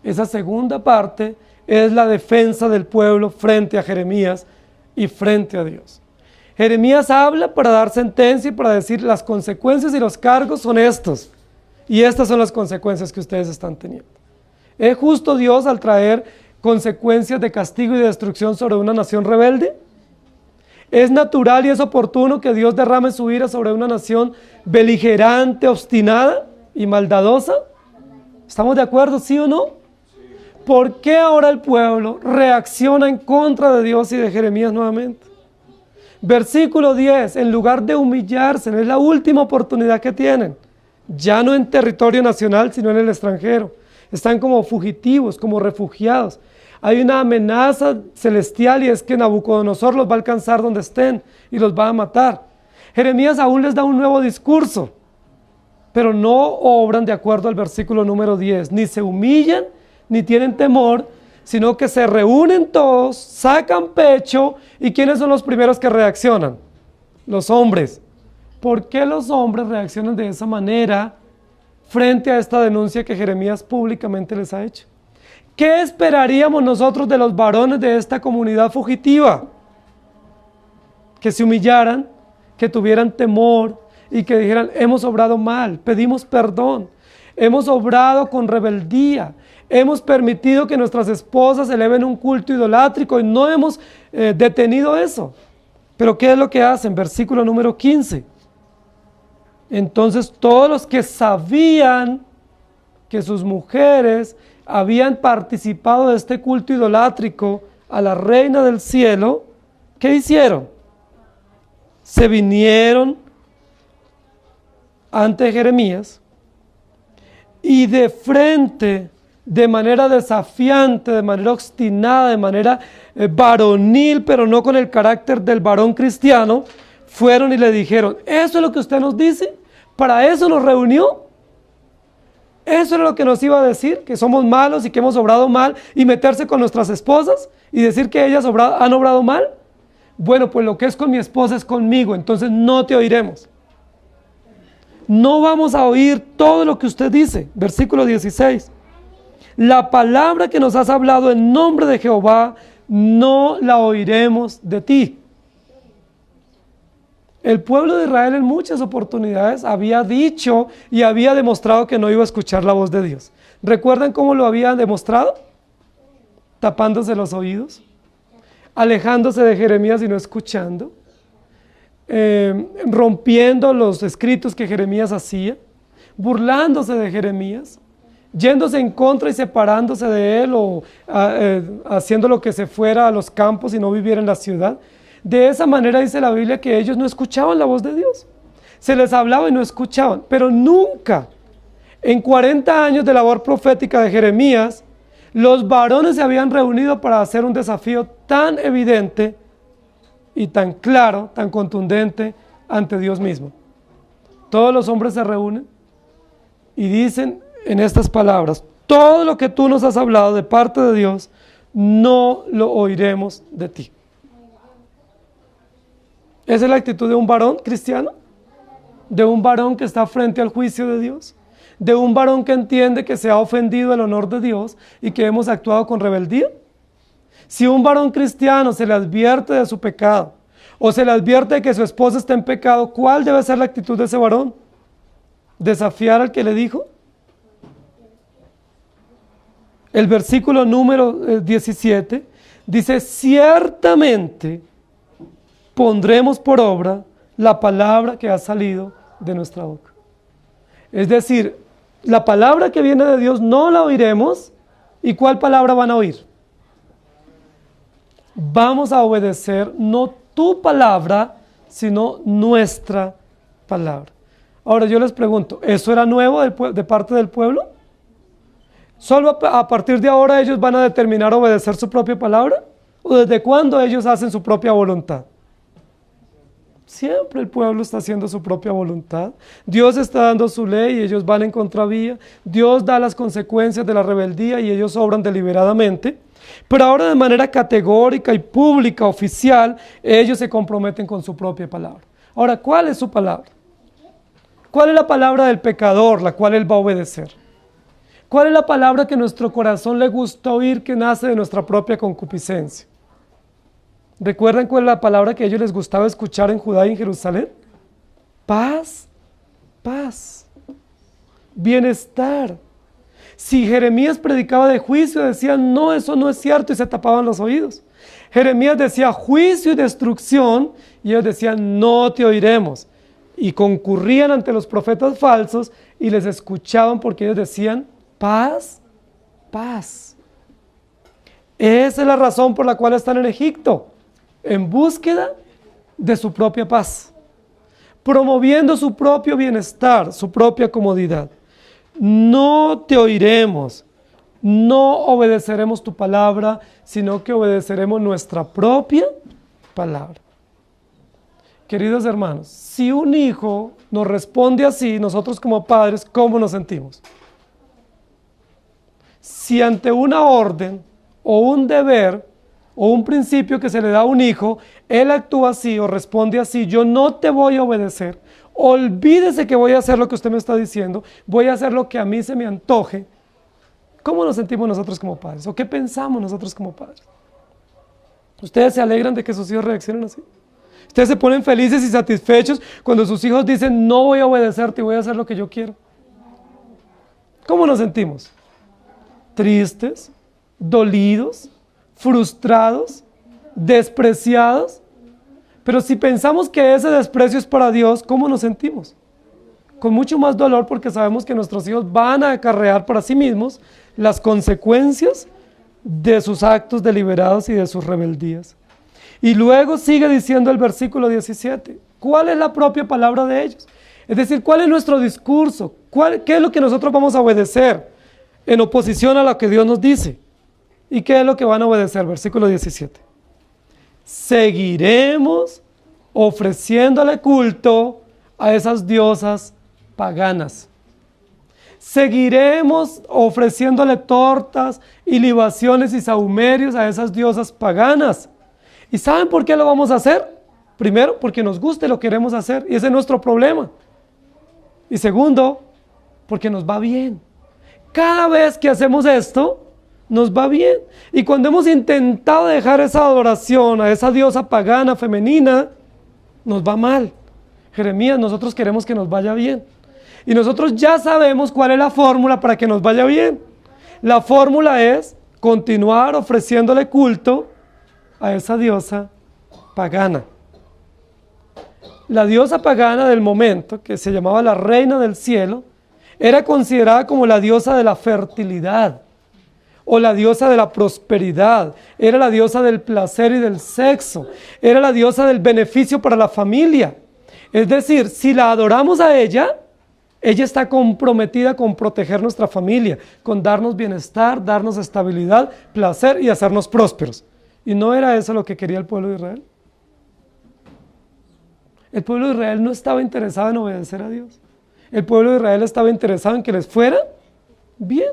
S1: Esa segunda parte es la defensa del pueblo frente a Jeremías y frente a Dios. Jeremías habla para dar sentencia y para decir: las consecuencias y los cargos son estos. Y estas son las consecuencias que ustedes están teniendo. ¿Es justo Dios al traer consecuencias de castigo y de destrucción sobre una nación rebelde? ¿Es natural y es oportuno que Dios derrame su ira sobre una nación beligerante, obstinada y maldadosa? ¿Estamos de acuerdo, sí o no? ¿Por qué ahora el pueblo reacciona en contra de Dios y de Jeremías nuevamente? Versículo 10, en lugar de humillarse, es la última oportunidad que tienen. Ya no en territorio nacional, sino en el extranjero. Están como fugitivos, como refugiados. Hay una amenaza celestial, y es que Nabucodonosor los va a alcanzar donde estén y los va a matar. Jeremías aún les da un nuevo discurso, pero no obran de acuerdo al versículo número 10. Ni se humillan, ni tienen temor, sino que se reúnen todos, sacan pecho. ¿Y quiénes son los primeros que reaccionan? Los hombres. ¿Por qué los hombres reaccionan de esa manera frente a esta denuncia que Jeremías públicamente les ha hecho? ¿Qué esperaríamos nosotros de los varones de esta comunidad fugitiva? Que se humillaran, que tuvieran temor y que dijeran: hemos obrado mal, pedimos perdón, hemos obrado con rebeldía, hemos permitido que nuestras esposas eleven un culto idolátrico y no hemos detenido eso. Pero ¿qué es lo que hacen? Versículo número 15. Entonces todos los que sabían que sus mujeres habían participado de este culto idolátrico a la Reina del cielo, ¿qué hicieron? Se vinieron ante Jeremías y de frente, de manera desafiante, de manera obstinada, de manera varonil, pero no con el carácter del varón cristiano, fueron y le dijeron: ¿eso es lo que usted nos dice? ¿Para eso nos reunió? ¿Eso es lo que nos iba a decir? ¿Que somos malos y que hemos obrado mal? ¿Y meterse con nuestras esposas y decir que ellas han obrado mal? Bueno, pues lo que es con mi esposa es conmigo, entonces no te oiremos. No vamos a oír todo lo que usted dice. Versículo 16. La palabra que nos has hablado en nombre de Jehová, no la oiremos de ti. El pueblo de Israel en muchas oportunidades había dicho y había demostrado que no iba a escuchar la voz de Dios. ¿Recuerdan cómo lo habían demostrado? Tapándose los oídos, alejándose de Jeremías y no escuchando, rompiendo los escritos que Jeremías hacía, burlándose de Jeremías, yéndose en contra y separándose de él o haciendo lo que se fuera a los campos y no viviera en la ciudad. De esa manera dice la Biblia que ellos no escuchaban la voz de Dios. Se les hablaba y no escuchaban, pero nunca en 40 años de labor profética de Jeremías, los varones se habían reunido para hacer un desafío tan evidente y tan claro, tan contundente ante Dios mismo. Todos los hombres se reúnen y dicen en estas palabras: todo lo que tú nos has hablado de parte de Dios, no lo oiremos de ti. ¿Esa es la actitud de un varón cristiano? ¿De un varón que está frente al juicio de Dios? ¿De un varón que entiende que se ha ofendido el honor de Dios y que hemos actuado con rebeldía? Si un varón cristiano se le advierte de su pecado o se le advierte de que su esposa está en pecado, ¿cuál debe ser la actitud de ese varón? ¿Desafiar al que le dijo? El versículo número 17 dice: ciertamente pondremos por obra la palabra que ha salido de nuestra boca. Es decir, la palabra que viene de Dios no la oiremos. ¿Y cuál palabra van a oír? Vamos a obedecer no tu palabra, sino nuestra palabra. Ahora yo les pregunto, ¿eso era nuevo de parte del pueblo? ¿Solo a partir de ahora ellos van a determinar obedecer su propia palabra? ¿O desde cuándo ellos hacen su propia voluntad? Siempre el pueblo está haciendo su propia voluntad. Dios está dando su ley y ellos van en contravía. Dios da las consecuencias de la rebeldía y ellos obran deliberadamente. Pero ahora de manera categórica y pública, oficial, ellos se comprometen con su propia palabra. Ahora, ¿cuál es su palabra? ¿Cuál es la palabra del pecador, la cual él va a obedecer? ¿Cuál es la palabra que nuestro corazón le gusta oír, que nace de nuestra propia concupiscencia? ¿Recuerdan cuál es la palabra que a ellos les gustaba escuchar en Judá y en Jerusalén? Paz, paz, bienestar. Si Jeremías predicaba de juicio, decían: no, eso no es cierto, y se tapaban los oídos. Jeremías decía juicio y destrucción, y ellos decían: no te oiremos. Y concurrían ante los profetas falsos y les escuchaban porque ellos decían: paz, paz. Esa es la razón por la cual están en Egipto, en búsqueda de su propia paz, promoviendo su propio bienestar, su propia comodidad. No te oiremos, no obedeceremos tu palabra, sino que obedeceremos nuestra propia palabra. Queridos hermanos, si un hijo nos responde así, nosotros como padres, ¿cómo nos sentimos? Si ante una orden o un deber o un principio que se le da a un hijo, él actúa así o responde así: yo no te voy a obedecer, olvídese que voy a hacer lo que usted me está diciendo, voy a hacer lo que a mí se me antoje. ¿Cómo nos sentimos nosotros como padres? ¿O qué pensamos nosotros como padres? ¿Ustedes se alegran de que sus hijos reaccionen así? ¿Ustedes se ponen felices y satisfechos cuando sus hijos dicen: no voy a obedecerte y voy a hacer lo que yo quiero? ¿Cómo nos sentimos? ¿Tristes? ¿Dolidos? ¿Frustrados? ¿Despreciados? Pero si pensamos que ese desprecio es para Dios, ¿cómo nos sentimos? Con mucho más dolor, porque sabemos que nuestros hijos van a acarrear para sí mismos las consecuencias de sus actos deliberados y de sus rebeldías. Y luego sigue diciendo el versículo 17, ¿cuál es la propia palabra de ellos? Es decir, ¿cuál es nuestro discurso? ¿Qué es lo que nosotros vamos a obedecer en oposición a lo que Dios nos dice? ¿Y qué es lo que van a obedecer? Versículo 17. Seguiremos ofreciéndole culto a esas diosas paganas. Seguiremos ofreciéndole tortas y libaciones y sahumerios a esas diosas paganas. ¿Y saben por qué lo vamos a hacer? Primero, porque nos gusta y lo queremos hacer, y ese es nuestro problema. Y segundo, porque nos va bien. Cada vez que hacemos esto, nos va bien. Y cuando hemos intentado dejar esa adoración a esa diosa pagana femenina, nos va mal. Jeremías, nosotros queremos que nos vaya bien. Y nosotros ya sabemos cuál es la fórmula para que nos vaya bien. La fórmula es continuar ofreciéndole culto a esa diosa pagana. La diosa pagana del momento, que se llamaba la reina del cielo, era considerada como la diosa de la fertilidad o la diosa de la prosperidad, era la diosa del placer y del sexo, era la diosa del beneficio para la familia. Es decir, si la adoramos a ella, ella está comprometida con proteger nuestra familia, con darnos bienestar, darnos estabilidad, placer y hacernos prósperos. ¿Y no era eso lo que quería el pueblo de Israel? El pueblo de Israel no estaba interesado en obedecer a Dios. El pueblo de Israel estaba interesado en que les fuera bien.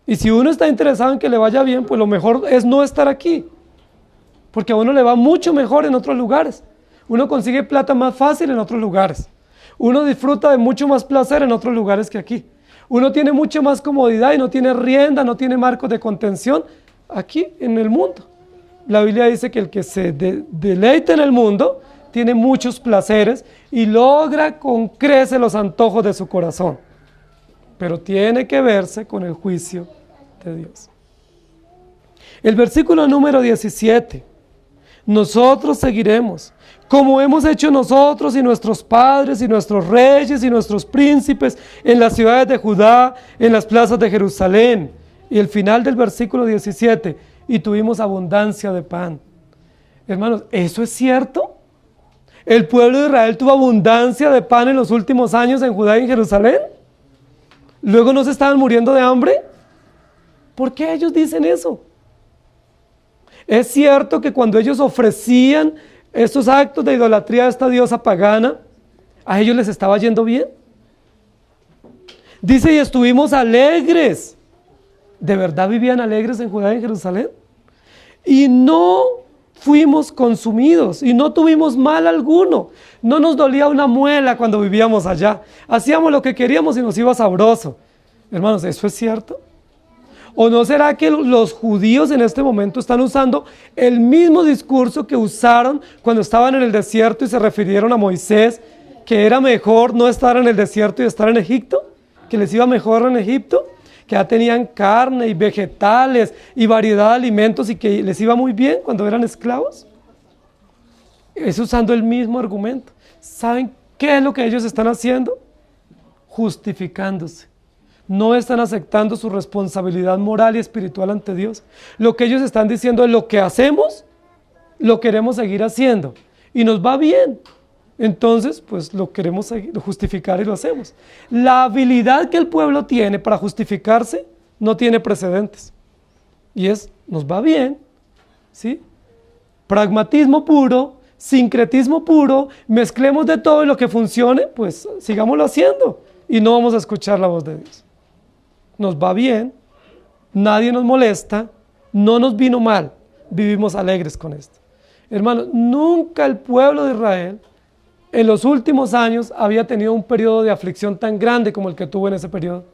S1: Y si uno está interesado en que le vaya bien, pues lo mejor es no estar aquí. Porque a uno le va mucho mejor en otros lugares. Uno consigue plata más fácil en otros lugares. Uno disfruta de mucho más placer en otros lugares que aquí. Uno tiene mucha más comodidad y no tiene rienda, no tiene marcos de contención aquí en el mundo. La Biblia dice que el que se deleita en el mundo tiene muchos placeres y logra con creces los antojos de su corazón. Pero tiene que verse con el juicio de Dios. El versículo número 17. Nosotros seguiremos, como hemos hecho nosotros y nuestros padres y nuestros reyes y nuestros príncipes en las ciudades de Judá, en las plazas de Jerusalén. Y el final del versículo 17, y tuvimos abundancia de pan. Hermanos, ¿eso es cierto? ¿El pueblo de Israel tuvo abundancia de pan en los últimos años en Judá y en Jerusalén? ¿Luego no se estaban muriendo de hambre? ¿Por qué ellos dicen eso? ¿Es cierto que cuando ellos ofrecían estos actos de idolatría a esta diosa pagana, a ellos les estaba yendo bien? Dice, y estuvimos alegres. ¿De verdad vivían alegres en Judá y en Jerusalén? Y no fuimos consumidos y no tuvimos mal alguno. No nos dolía una muela cuando vivíamos allá. Hacíamos lo que queríamos y nos iba sabroso. Hermanos, ¿eso es cierto? ¿O no será que los judíos en este momento están usando el mismo discurso que usaron cuando estaban en el desierto y se refirieron a Moisés, que era mejor no estar en el desierto y estar en Egipto? ¿Que les iba mejor en Egipto? Que ya tenían carne y vegetales y variedad de alimentos y que les iba muy bien cuando eran esclavos. Es usando el mismo argumento. ¿Saben qué es lo que ellos están haciendo? Justificándose. No están aceptando su responsabilidad moral y espiritual ante Dios. Lo que ellos están diciendo es lo que hacemos, lo queremos seguir haciendo y nos va bien. Entonces, pues lo queremos justificar y lo hacemos. La habilidad que el pueblo tiene para justificarse no tiene precedentes. Y nos va bien, ¿sí? Pragmatismo puro, sincretismo puro, mezclemos de todo y lo que funcione, pues sigámoslo haciendo. Y no vamos a escuchar la voz de Dios. Nos va bien, nadie nos molesta, no nos vino mal, vivimos alegres con esto. Hermanos, nunca el pueblo de Israel en los últimos años había tenido un periodo de aflicción tan grande como el que tuvo en ese periodo.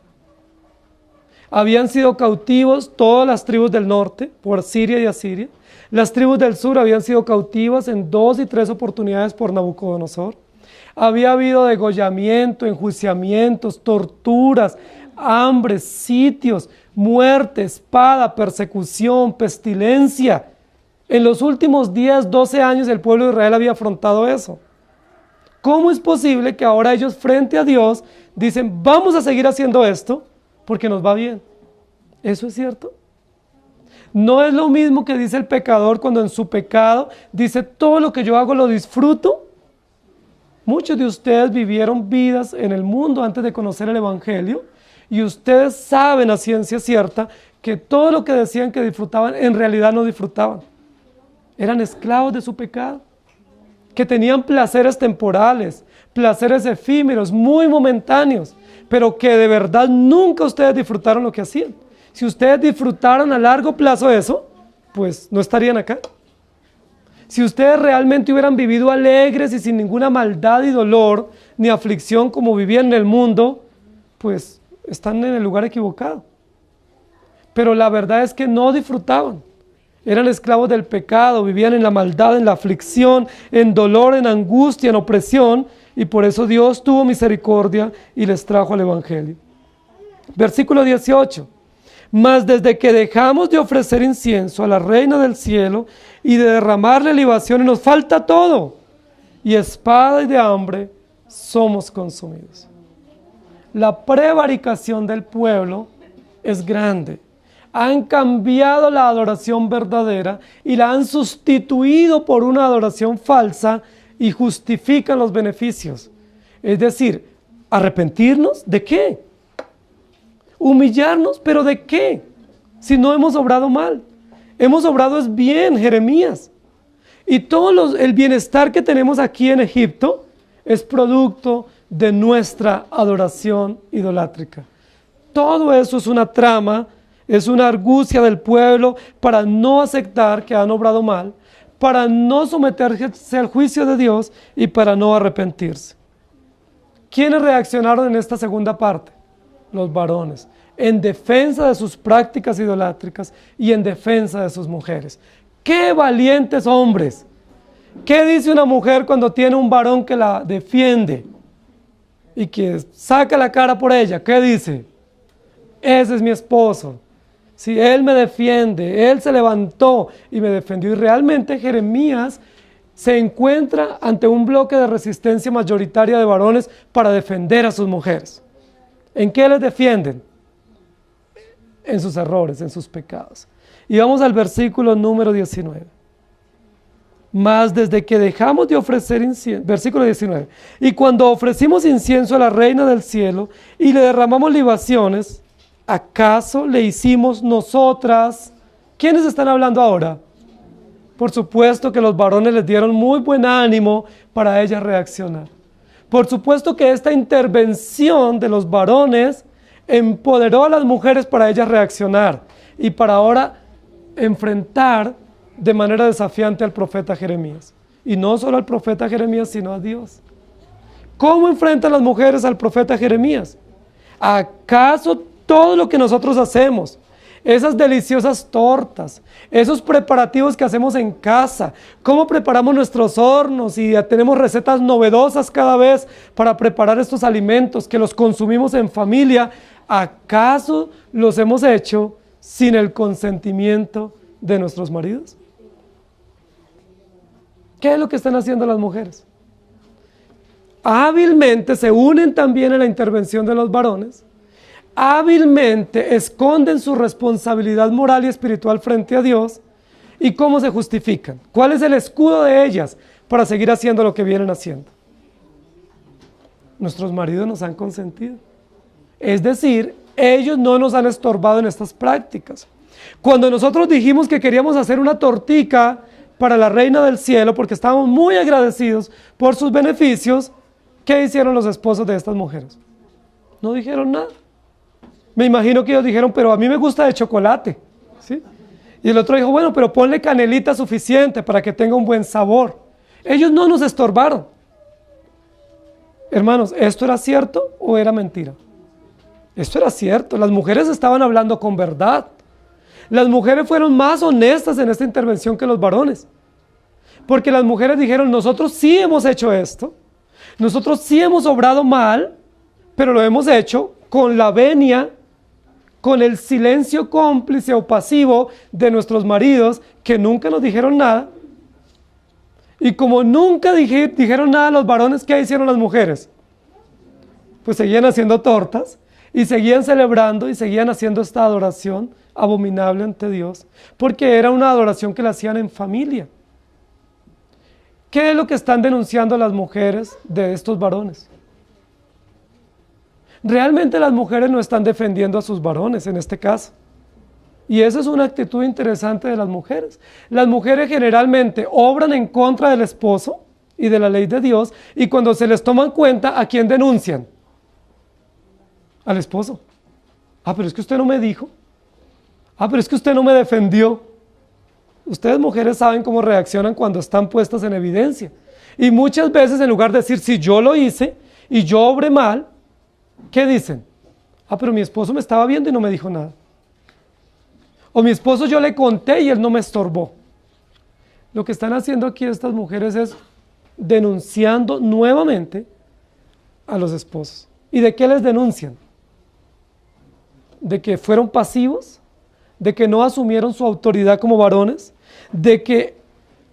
S1: Habían sido cautivos todas las tribus del norte por Siria y Asiria. Las tribus del sur habían sido cautivas en 2 y 3 oportunidades por Nabucodonosor. Había habido degollamiento, enjuiciamientos, torturas, hambre, sitios, muerte, espada, persecución, pestilencia. En los últimos 10, 12 años el pueblo de Israel había afrontado eso. ¿Cómo es posible que ahora ellos frente a Dios dicen, vamos a seguir haciendo esto porque nos va bien? ¿Eso es cierto? No es lo mismo que dice el pecador cuando en su pecado dice, todo lo que yo hago lo disfruto. Muchos de ustedes vivieron vidas en el mundo antes de conocer el Evangelio y ustedes saben a ciencia cierta que todo lo que decían que disfrutaban, en realidad no disfrutaban. Eran esclavos de su pecado, que tenían placeres temporales, placeres efímeros, muy momentáneos, pero que de verdad nunca ustedes disfrutaron lo que hacían. Si ustedes disfrutaron a largo plazo eso, pues no estarían acá. Si ustedes realmente hubieran vivido alegres y sin ninguna maldad y dolor, ni aflicción como vivían en el mundo, pues están en el lugar equivocado. Pero la verdad es que no disfrutaban. Eran esclavos del pecado, vivían en la maldad, en la aflicción, en dolor, en angustia, en opresión, y por eso Dios tuvo misericordia y les trajo al Evangelio. Versículo 18. Mas desde que dejamos de ofrecer incienso a la Reina del Cielo y de derramarle libaciones, nos falta todo, y espada y de hambre somos consumidos. La prevaricación del pueblo es grande. Han cambiado la adoración verdadera y la han sustituido por una adoración falsa y justifican los beneficios. Es decir, ¿arrepentirnos? ¿De qué? ¿Humillarnos? ¿Pero de qué? Si no hemos obrado mal. Hemos obrado es bien, Jeremías. Y todo el bienestar que tenemos aquí en Egipto es producto de nuestra adoración idolátrica. Todo eso es una trama, es una argucia del pueblo para no aceptar que han obrado mal, para no someterse al juicio de Dios y para no arrepentirse. ¿Quiénes reaccionaron en esta segunda parte? Los varones, en defensa de sus prácticas idolátricas y en defensa de sus mujeres. ¡Qué valientes hombres! ¿Qué dice una mujer cuando tiene un varón que la defiende y que saca la cara por ella? ¿Qué dice? Ese es mi esposo. Si él me defiende, él se levantó y me defendió. Y realmente Jeremías se encuentra ante un bloque de resistencia mayoritaria de varones para defender a sus mujeres. ¿En qué les defienden? En sus errores, en sus pecados. Y vamos al versículo número 19. Mas desde que dejamos de ofrecer incienso, versículo 19, y cuando ofrecimos incienso a la Reina del Cielo y le derramamos libaciones, ¿acaso le hicimos nosotras? ¿Quiénes están hablando ahora? Por supuesto que los varones les dieron muy buen ánimo para ellas reaccionar. Por supuesto que esta intervención de los varones empoderó a las mujeres para ellas reaccionar y para ahora enfrentar de manera desafiante al profeta Jeremías. Y no solo al profeta Jeremías, sino a Dios. ¿Cómo enfrentan las mujeres al profeta Jeremías? ¿Acaso todo lo que nosotros hacemos, esas deliciosas tortas, esos preparativos que hacemos en casa, cómo preparamos nuestros hornos y tenemos recetas novedosas cada vez para preparar estos alimentos que los consumimos en familia, ¿acaso los hemos hecho sin el consentimiento de nuestros maridos? ¿Qué es lo que están haciendo las mujeres? Hábilmente se unen también en la intervención de los varones, hábilmente esconden su responsabilidad moral y espiritual frente a Dios. ¿Y cómo se justifican? ¿Cuál es el escudo de ellas para seguir haciendo lo que vienen haciendo? Nuestros maridos nos han consentido. Es decir, ellos no nos han estorbado en estas prácticas. Cuando nosotros dijimos que queríamos hacer una tortica para la Reina del Cielo, porque estábamos muy agradecidos por sus beneficios, ¿qué hicieron los esposos de estas mujeres? No dijeron nada. Me imagino que ellos dijeron, pero a mí me gusta de chocolate, ¿sí? Y el otro dijo, bueno, pero ponle canelita suficiente para que tenga un buen sabor. Ellos no nos estorbaron. Hermanos, ¿esto era cierto o era mentira? Esto era cierto. Las mujeres estaban hablando con verdad. Las mujeres fueron más honestas en esta intervención que los varones. Porque las mujeres dijeron, nosotros sí hemos hecho esto. Nosotros sí hemos obrado mal, pero lo hemos hecho con la venia, con el silencio cómplice o pasivo de nuestros maridos que nunca nos dijeron nada. Y como nunca dijeron nada los varones, ¿qué hicieron las mujeres? Pues seguían haciendo tortas y seguían celebrando y seguían haciendo esta adoración abominable ante Dios, porque era una adoración que la hacían en familia. ¿Qué es lo que están denunciando las mujeres de estos varones? Realmente las mujeres no están defendiendo a sus varones en este caso. Y esa es una actitud interesante de las mujeres. Las mujeres generalmente obran en contra del esposo y de la ley de Dios, y cuando se les toman cuenta, ¿a quién denuncian? Al esposo. Ah, pero es que usted no me dijo. Ah, pero es que usted no me defendió. Ustedes mujeres saben cómo reaccionan cuando están puestas en evidencia. Y muchas veces en lugar de decir, si yo lo hice y yo obré mal, ¿qué dicen? Ah, pero mi esposo me estaba viendo y no me dijo nada. O mi esposo yo le conté y él no me estorbó. Lo que están haciendo aquí estas mujeres es denunciando nuevamente a los esposos. ¿Y de qué les denuncian? De que fueron pasivos, de que no asumieron su autoridad como varones, de que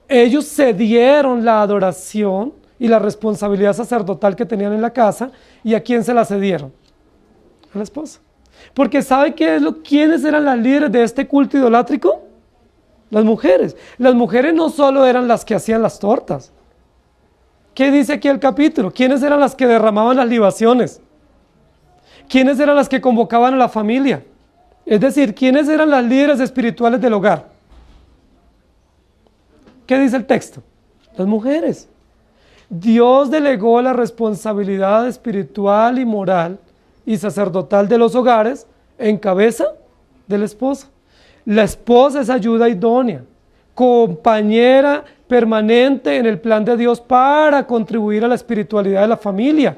S1: ellos cedieron la adoración y la responsabilidad sacerdotal que tenían en la casa. ¿Y a quién se la cedieron? A la esposa. Porque ¿sabe quiénes eran las líderes de este culto idolátrico? Las mujeres. Las mujeres no solo eran las que hacían las tortas. ¿Qué dice aquí el capítulo? ¿Quiénes eran las que derramaban las libaciones? ¿Quiénes eran las que convocaban a la familia? Es decir, ¿quiénes eran las líderes espirituales del hogar? ¿Qué dice el texto? Las mujeres. Dios delegó la responsabilidad espiritual y moral y sacerdotal de los hogares en cabeza del esposo. La esposa es ayuda idónea, compañera permanente en el plan de Dios para contribuir a la espiritualidad de la familia.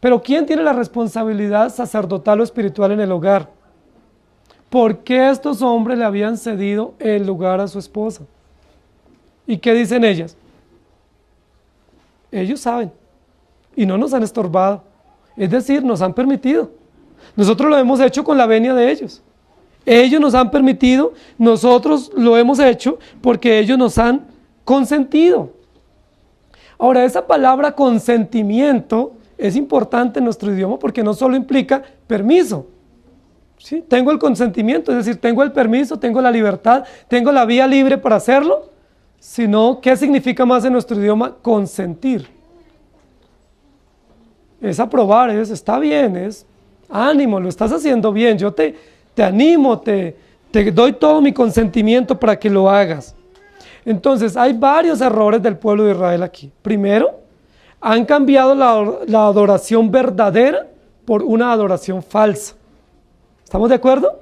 S1: Pero ¿quién tiene la responsabilidad sacerdotal o espiritual en el hogar? ¿Por qué estos hombres le habían cedido el lugar a su esposa? ¿Y qué dicen ellas? Ellos saben y no nos han estorbado. Es decir, nos han permitido. Nosotros lo hemos hecho con la venia de ellos. Ellos nos han permitido, nosotros lo hemos hecho porque ellos nos han consentido. Ahora, esa palabra consentimiento es importante en nuestro idioma porque no solo implica permiso. ¿Sí? Tengo el consentimiento, es decir, tengo el permiso, tengo la libertad, tengo la vía libre para hacerlo, sino, ¿qué significa más en nuestro idioma? Consentir. Es aprobar, está bien, es ánimo, lo estás haciendo bien, yo te animo, te doy todo mi consentimiento para que lo hagas. Entonces, hay varios errores del pueblo de Israel aquí. Primero, han cambiado la adoración verdadera por una adoración falsa. ¿Estamos de acuerdo?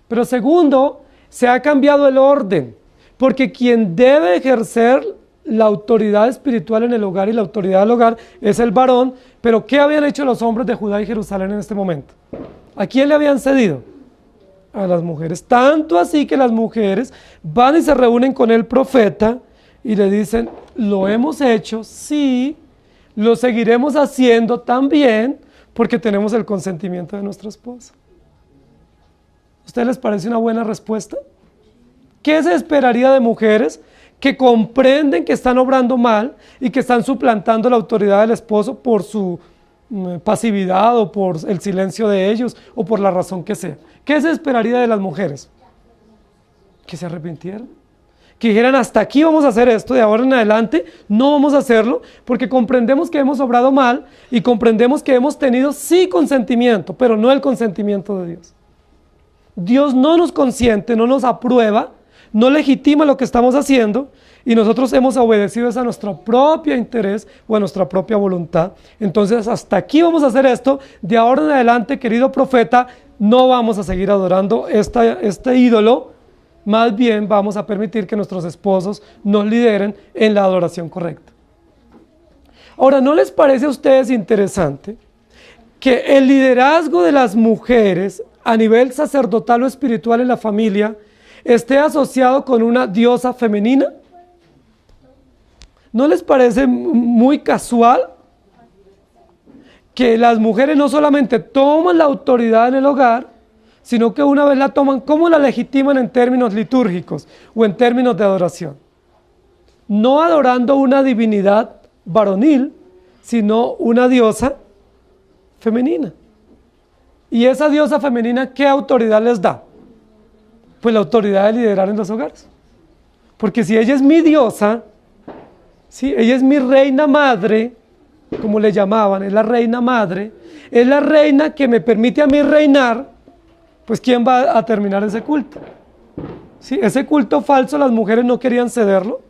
S1: Pero segundo, se ha cambiado el orden, porque quien debe ejercer la autoridad espiritual en el hogar y la autoridad del hogar es el varón. Pero ¿qué habían hecho los hombres de Judá y Jerusalén en este momento? ¿A quién le habían cedido? A las mujeres. Tanto así que las mujeres van y se reúnen con el profeta y le dicen, lo hemos hecho, sí, lo seguiremos haciendo también porque tenemos el consentimiento de nuestra esposa. ¿A ustedes les parece una buena respuesta? ¿Qué se esperaría de mujeres que comprenden que están obrando mal y que están suplantando la autoridad del esposo por su pasividad o por el silencio de ellos o por la razón que sea? ¿Qué se esperaría de las mujeres? Que se arrepintieran, que dijeran, hasta aquí vamos a hacer esto, de ahora en adelante no vamos a hacerlo, porque comprendemos que hemos obrado mal y comprendemos que hemos tenido sí consentimiento, pero no el consentimiento de Dios. Dios no nos consiente, no nos aprueba, no legitima lo que estamos haciendo y nosotros hemos obedecido a nuestro propio interés o a nuestra propia voluntad. Entonces, hasta aquí vamos a hacer esto, de ahora en adelante, querido profeta, no vamos a seguir adorando este ídolo, más bien vamos a permitir que nuestros esposos nos lideren en la adoración correcta. Ahora, ¿no les parece a ustedes interesante que el liderazgo de las mujeres a nivel sacerdotal o espiritual en la familia esté asociado con una diosa femenina? ¿No les parece muy casual que las mujeres no solamente toman la autoridad en el hogar, sino que una vez la toman, ¿cómo la legitiman en términos litúrgicos o en términos de adoración? No adorando una divinidad varonil, sino una diosa femenina. ¿Y esa diosa femenina qué autoridad les da? Pues la autoridad de liderar en los hogares. Porque si ella es mi diosa, ¿sí? Ella es mi reina madre, como le llamaban, es la reina madre, es la reina que me permite a mí reinar. Pues ¿quién va a terminar ese culto? ¿Sí? Ese culto falso las mujeres no querían cederlo,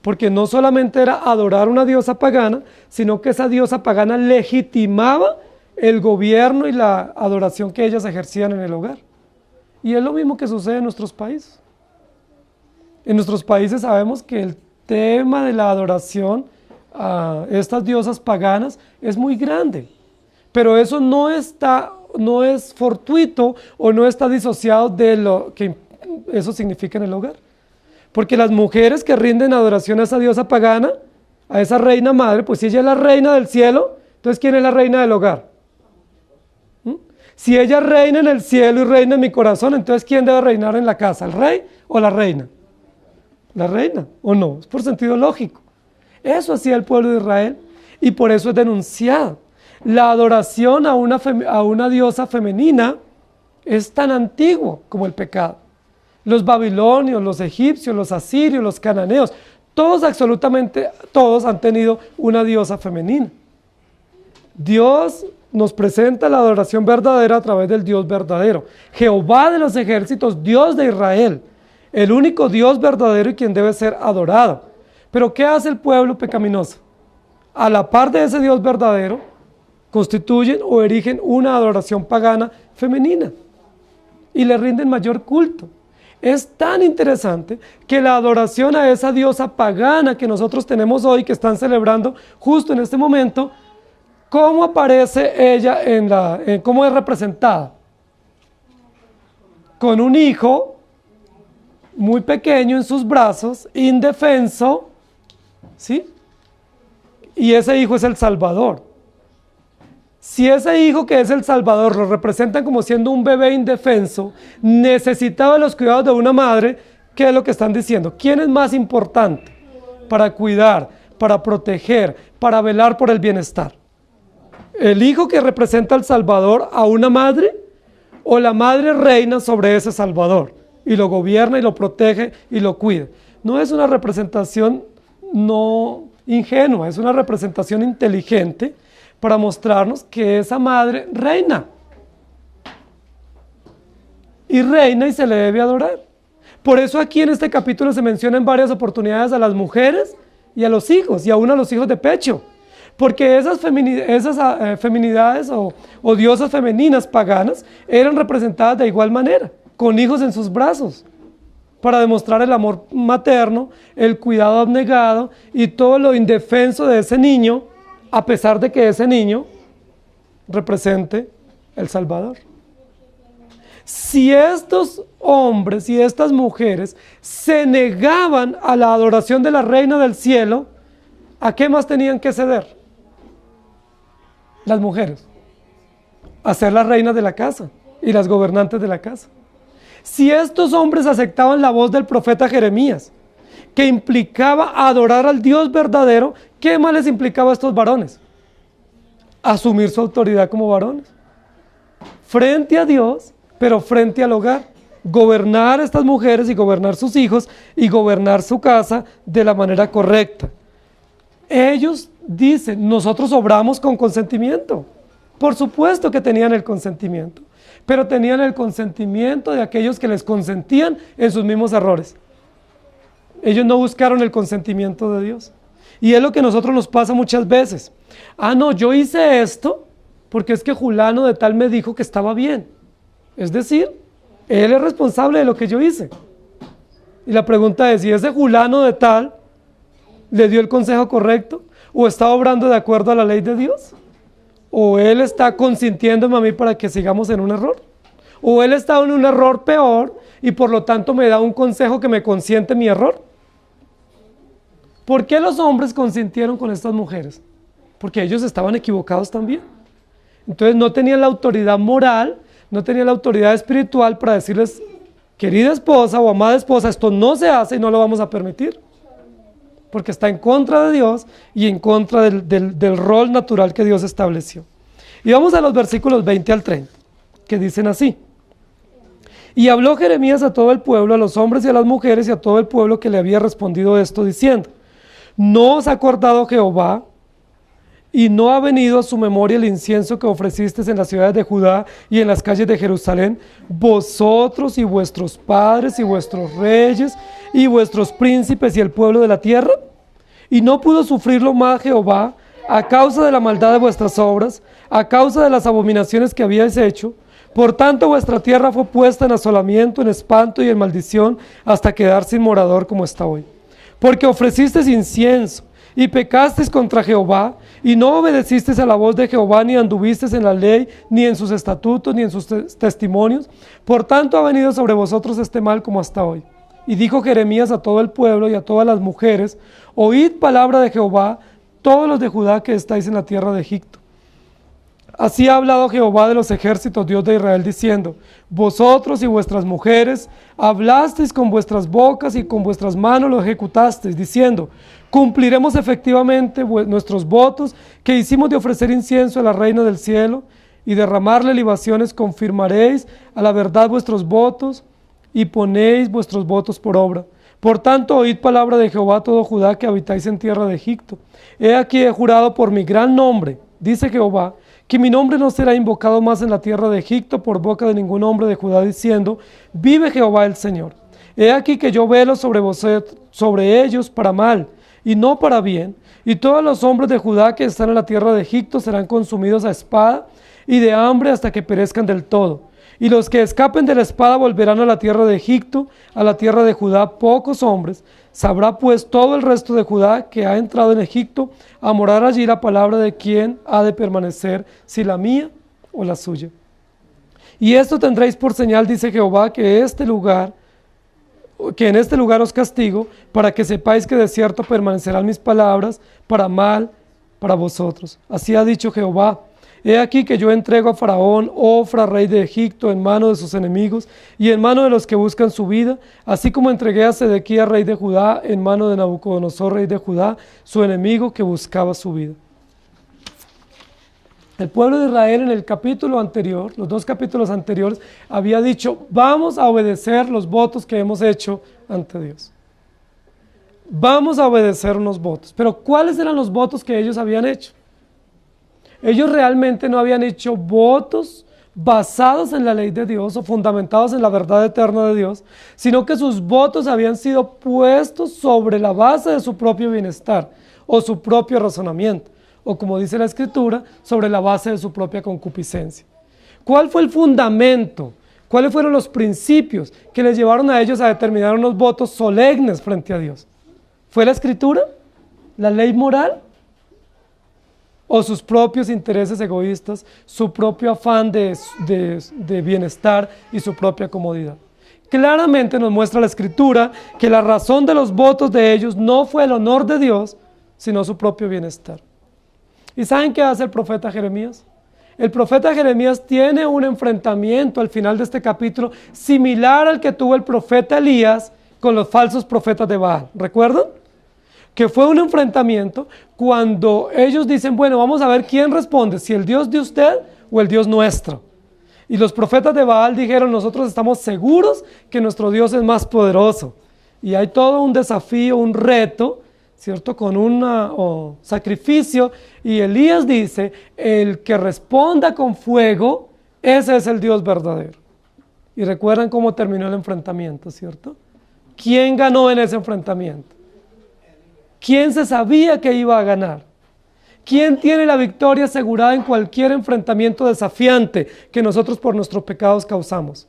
S1: porque no solamente era adorar una diosa pagana, sino que esa diosa pagana legitimaba el gobierno y la adoración que ellas ejercían en el hogar. Y es lo mismo que sucede en nuestros países. En nuestros países sabemos que el tema de la adoración a estas diosas paganas es muy grande, pero eso no es fortuito o no está disociado de lo que eso significa en el hogar. Porque las mujeres que rinden adoración a esa diosa pagana, a esa reina madre, pues si ella es la reina del cielo, entonces ¿quién es la reina del hogar? Si ella reina en el cielo y reina en mi corazón, entonces ¿quién debe reinar en la casa? ¿El rey o la reina? La reina, ¿o no? Es por sentido lógico. Eso hacía el pueblo de Israel y por eso es denunciado. La adoración a una diosa femenina es tan antiguo como el pecado. Los babilonios, los egipcios, los asirios, los cananeos, todos, absolutamente todos han tenido una diosa femenina. Dios nos presenta la adoración verdadera a través del Dios verdadero. Jehová de los ejércitos, Dios de Israel, el único Dios verdadero y quien debe ser adorado. Pero ¿qué hace el pueblo pecaminoso? A la par de ese Dios verdadero, constituyen o erigen una adoración pagana femenina y le rinden mayor culto. Es tan interesante que la adoración a esa diosa pagana que nosotros tenemos hoy, que están celebrando justo en este momento, ¿cómo aparece ella cómo es representada? Con un hijo muy pequeño en sus brazos, indefenso, ¿sí? Y ese hijo es el Salvador. Si ese hijo que es el Salvador lo representan como siendo un bebé indefenso, necesitado de los cuidados de una madre, ¿qué es lo que están diciendo? ¿Quién es más importante para cuidar, para proteger, para velar por el bienestar? ¿El hijo que representa al Salvador a una madre? ¿O la madre reina sobre ese Salvador y lo gobierna y lo protege y lo cuida? No es una representación no ingenua, es una representación inteligente para mostrarnos que esa madre reina. Y reina y se le debe adorar. Por eso aquí en este capítulo se menciona en varias oportunidades a las mujeres y a los hijos, y aún a los hijos de pecho. Porque esas feminidades o diosas femeninas paganas eran representadas de igual manera, con hijos en sus brazos, para demostrar el amor materno, el cuidado abnegado y todo lo indefenso de ese niño, a pesar de que ese niño represente el Salvador. Si estos hombres y estas mujeres se negaban a la adoración de la reina del cielo, ¿a qué más tenían que ceder? Las mujeres, a ser las reinas de la casa y las gobernantes de la casa. Si estos hombres aceptaban la voz del profeta Jeremías, que implicaba adorar al Dios verdadero, ¿qué más les implicaba a estos varones? Asumir su autoridad como varones, frente a Dios, pero frente al hogar, gobernar a estas mujeres y gobernar sus hijos y gobernar su casa de la manera correcta. Ellos dicen, nosotros obramos con consentimiento. Por supuesto que tenían el consentimiento, pero tenían el consentimiento de aquellos que les consentían en sus mismos errores. Ellos no buscaron el consentimiento de Dios. Y es lo que a nosotros nos pasa muchas veces. Ah, no, yo hice esto porque es que Julano de tal me dijo que estaba bien. Es decir, él es responsable de lo que yo hice. Y la pregunta es, ¿y ese Julano de tal le dio el consejo correcto? ¿O está obrando de acuerdo a la ley de Dios? ¿O él está consintiéndome a mí para que sigamos en un error? ¿O él está en un error peor y por lo tanto me da un consejo que me consiente mi error? ¿Por qué los hombres consintieron con estas mujeres? Porque ellos estaban equivocados también. Entonces no tenían la autoridad moral, no tenían la autoridad espiritual para decirles, querida esposa o amada esposa, esto no se hace y no lo vamos a permitir. Porque está en contra de Dios y en contra del rol natural que Dios estableció. Y vamos a los versículos 20 al 30, que dicen así. Y habló Jeremías a todo el pueblo, a los hombres y a las mujeres y a todo el pueblo que le había respondido esto, diciendo, ¿No os ha acordado Jehová y no ha venido a su memoria el incienso que ofrecisteis en las ciudades de Judá y en las calles de Jerusalén, vosotros y vuestros padres y vuestros reyes y vuestros príncipes y el pueblo de la tierra? Y no pudo sufrirlo más Jehová a causa de la maldad de vuestras obras, a causa de las abominaciones que habíais hecho. Por tanto vuestra tierra fue puesta en asolamiento, en espanto y en maldición, hasta quedar sin morador como está hoy. Porque ofrecisteis incienso y pecasteis contra Jehová, y no obedecisteis a la voz de Jehová, ni anduvisteis en la ley, ni en sus estatutos, ni en sus testimonios. Por tanto ha venido sobre vosotros este mal como hasta hoy. Y dijo Jeremías a todo el pueblo y a todas las mujeres: oíd palabra de Jehová, todos los de Judá que estáis en la tierra de Egipto. Así ha hablado Jehová de los ejércitos, Dios de Israel, diciendo: vosotros y vuestras mujeres hablasteis con vuestras bocas y con vuestras manos lo ejecutasteis, diciendo: cumpliremos efectivamente nuestros votos que hicimos de ofrecer incienso a la reina del cielo y derramarle libaciones. Confirmaréis a la verdad vuestros votos y ponéis vuestros votos por obra. Por tanto, oíd palabra de Jehová todo Judá que habitáis en tierra de Egipto. He aquí he jurado por mi gran nombre, dice Jehová, que mi nombre no será invocado más en la tierra de Egipto por boca de ningún hombre de Judá, diciendo: vive Jehová el Señor. He aquí que yo velo sobre ellos para mal y no para bien, y todos los hombres de Judá que están en la tierra de Egipto serán consumidos a espada y de hambre hasta que perezcan del todo. Y los que escapen de la espada volverán a la tierra de Egipto, a la tierra de Judá, pocos hombres. Sabrá pues todo el resto de Judá que ha entrado en Egipto a morar allí la palabra de quién ha de permanecer, si la mía o la suya. Y esto tendréis por señal, dice Jehová, que en este lugar os castigo, para que sepáis que de cierto permanecerán mis palabras para mal para vosotros. Así ha dicho Jehová. He aquí que yo entrego a Faraón, Ofra, rey de Egipto, en mano de sus enemigos y en mano de los que buscan su vida, así como entregué a Sedequías, rey de Judá, en mano de Nabucodonosor, rey de Judá, su enemigo que buscaba su vida. El pueblo de Israel en el capítulo anterior, los 2 capítulos anteriores, había dicho: vamos a obedecer los votos que hemos hecho ante Dios. Vamos a obedecer unos votos. Pero ¿cuáles eran los votos que ellos habían hecho? Ellos realmente no habían hecho votos basados en la ley de Dios o fundamentados en la verdad eterna de Dios, sino que sus votos habían sido puestos sobre la base de su propio bienestar o su propio razonamiento, o como dice la Escritura, sobre la base de su propia concupiscencia. ¿Cuál fue el fundamento? ¿Cuáles fueron los principios que les llevaron a ellos a determinar unos votos solemnes frente a Dios? ¿Fue la Escritura? ¿La ley moral? ¿O sus propios intereses egoístas, su propio afán de bienestar y su propia comodidad? Claramente nos muestra la Escritura que la razón de los votos de ellos no fue el honor de Dios, sino su propio bienestar. ¿Y saben qué hace el profeta Jeremías? El profeta Jeremías tiene un enfrentamiento al final de este capítulo similar al que tuvo el profeta Elías con los falsos profetas de Baal. ¿Recuerdan? Que fue un enfrentamiento cuando ellos dicen: bueno, vamos a ver quién responde, si el Dios de usted o el Dios nuestro. Y los profetas de Baal dijeron: nosotros estamos seguros que nuestro Dios es más poderoso. Y hay todo un desafío, un reto, ¿cierto? Con un sacrificio. Y Elías dice: el que responda con fuego, ese es el Dios verdadero. Y recuerdan cómo terminó el enfrentamiento, ¿cierto? ¿Quién ganó en ese enfrentamiento? ¿Quién se sabía que iba a ganar? ¿Quién tiene la victoria asegurada en cualquier enfrentamiento desafiante que nosotros por nuestros pecados causamos?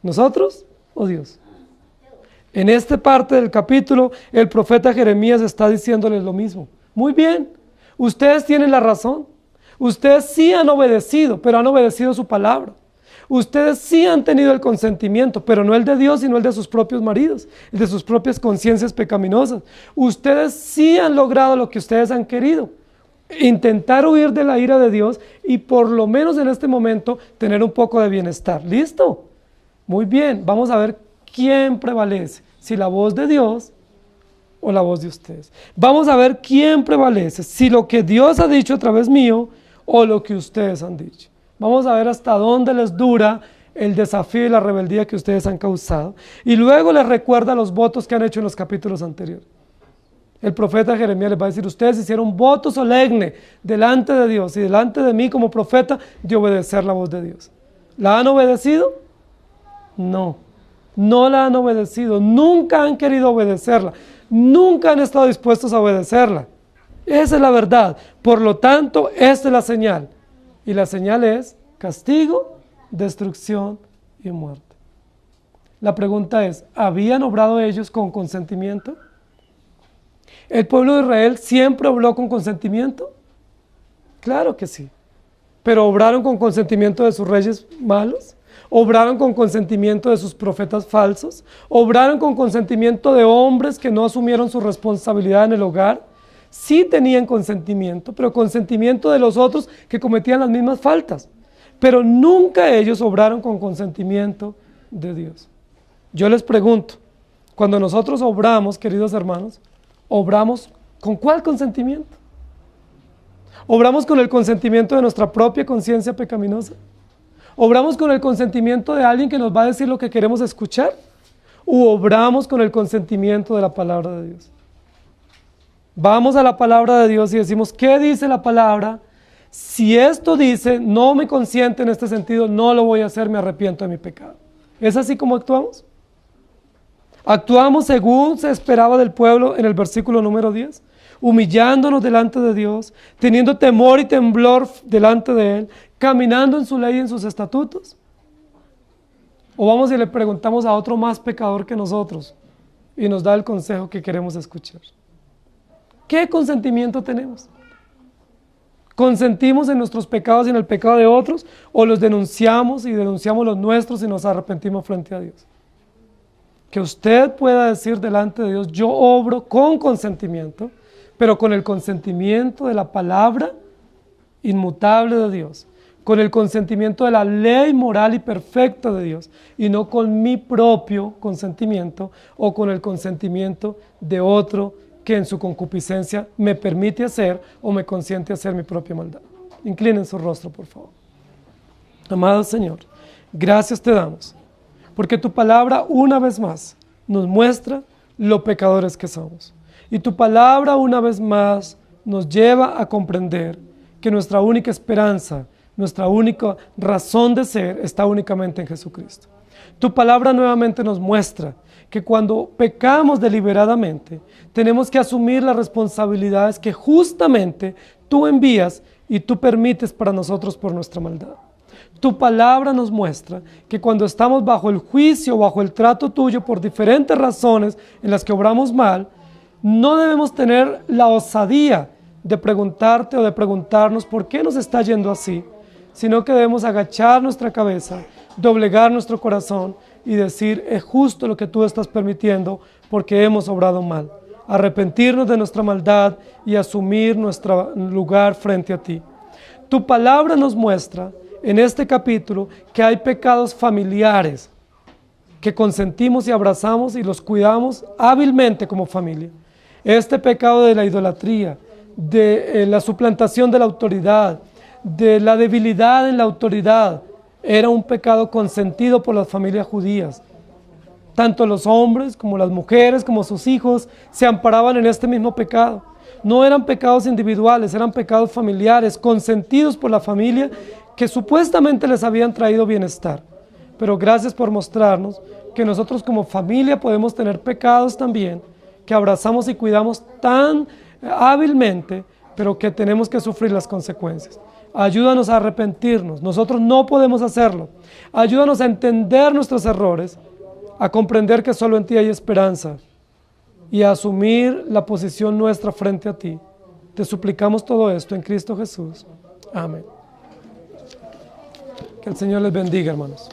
S1: ¿Nosotros o Dios? En esta parte del capítulo, el profeta Jeremías está diciéndoles lo mismo. Muy bien, ustedes tienen la razón. Ustedes sí han obedecido, pero han obedecido su palabra. Ustedes sí han tenido el consentimiento, pero no el de Dios, sino el de sus propios maridos, el de sus propias conciencias pecaminosas. Ustedes sí han logrado lo que ustedes han querido, intentar huir de la ira de Dios y por lo menos en este momento tener un poco de bienestar. ¿Listo? Muy bien, vamos a ver quién prevalece, si la voz de Dios o la voz de ustedes. Vamos a ver quién prevalece, si lo que Dios ha dicho a través mío o lo que ustedes han dicho. Vamos a ver hasta dónde les dura el desafío y la rebeldía que ustedes han causado. Y luego les recuerda los votos que han hecho en los capítulos anteriores. El profeta Jeremías les va a decir, ustedes hicieron voto solemne delante de Dios y delante de mí como profeta de obedecer la voz de Dios. ¿La han obedecido? No, no la han obedecido, nunca han querido obedecerla, nunca han estado dispuestos a obedecerla. Esa es la verdad. Por lo tanto, esta es la señal. Y la señal es castigo, destrucción y muerte. La pregunta es, ¿habían obrado ellos con consentimiento? ¿El pueblo de Israel siempre obró con consentimiento? Claro que sí. ¿Pero obraron con consentimiento de sus reyes malos? ¿Obraron con consentimiento de sus profetas falsos? ¿Obraron con consentimiento de hombres que no asumieron su responsabilidad en el hogar? Sí tenían consentimiento, pero consentimiento de los otros que cometían las mismas faltas. Pero nunca ellos obraron con consentimiento de Dios. Yo les pregunto, cuando nosotros obramos, queridos hermanos, ¿obramos con cuál consentimiento? ¿Obramos con el consentimiento de nuestra propia conciencia pecaminosa? ¿Obramos con el consentimiento de alguien que nos va a decir lo que queremos escuchar? ¿O obramos con el consentimiento de la palabra de Dios? Vamos a la palabra de Dios y decimos, ¿qué dice la palabra? Si esto dice, no me consiente en este sentido, no lo voy a hacer, me arrepiento de mi pecado. ¿Es así como actuamos? Actuamos según se esperaba del pueblo en el versículo número 10, humillándonos delante de Dios, teniendo temor y temblor delante de Él, caminando en su ley y en sus estatutos. O vamos y le preguntamos a otro más pecador que nosotros y nos da el consejo que queremos escuchar. ¿Qué consentimiento tenemos? ¿Consentimos en nuestros pecados y en el pecado de otros? ¿O los denunciamos y denunciamos los nuestros y nos arrepentimos frente a Dios? Que usted pueda decir delante de Dios, yo obro con consentimiento, pero con el consentimiento de la palabra inmutable de Dios, con el consentimiento de la ley moral y perfecta de Dios, y no con mi propio consentimiento o con el consentimiento de otro que en su concupiscencia me permite hacer o me consiente hacer mi propia maldad. Inclinen su rostro, por favor. Amado Señor, gracias te damos, porque tu palabra una vez más nos muestra lo pecadores que somos. Y tu palabra una vez más nos lleva a comprender que nuestra única esperanza, nuestra única razón de ser está únicamente en Jesucristo. Tu palabra nuevamente nos muestra que cuando pecamos deliberadamente, tenemos que asumir las responsabilidades que justamente tú envías y tú permites para nosotros por nuestra maldad. Tu palabra nos muestra que cuando estamos bajo el juicio, bajo el trato tuyo por diferentes razones en las que obramos mal, no debemos tener la osadía de preguntarte o de preguntarnos por qué nos está yendo así, sino que debemos agachar nuestra cabeza, doblegar nuestro corazón y decir, es justo lo que tú estás permitiendo porque hemos obrado mal. Arrepentirnos de nuestra maldad y asumir nuestro lugar frente a ti. Tu palabra nos muestra en este capítulo que hay pecados familiares que consentimos y abrazamos y los cuidamos hábilmente como familia. Este pecado de la idolatría, de la suplantación de la autoridad, de la debilidad en la autoridad, era un pecado consentido por las familias judías. Tanto los hombres como las mujeres, como sus hijos, se amparaban en este mismo pecado. No eran pecados individuales, eran pecados familiares, consentidos por la familia, que supuestamente les habían traído bienestar. Pero gracias por mostrarnos que nosotros como familia podemos tener pecados también, que abrazamos y cuidamos tan hábilmente, pero que tenemos que sufrir las consecuencias. Ayúdanos a arrepentirnos, nosotros no podemos hacerlo. Ayúdanos a entender nuestros errores, a comprender que solo en ti hay esperanza y a asumir la posición nuestra frente a ti. Te suplicamos todo esto en Cristo Jesús. Amén. Que el Señor les bendiga, hermanos.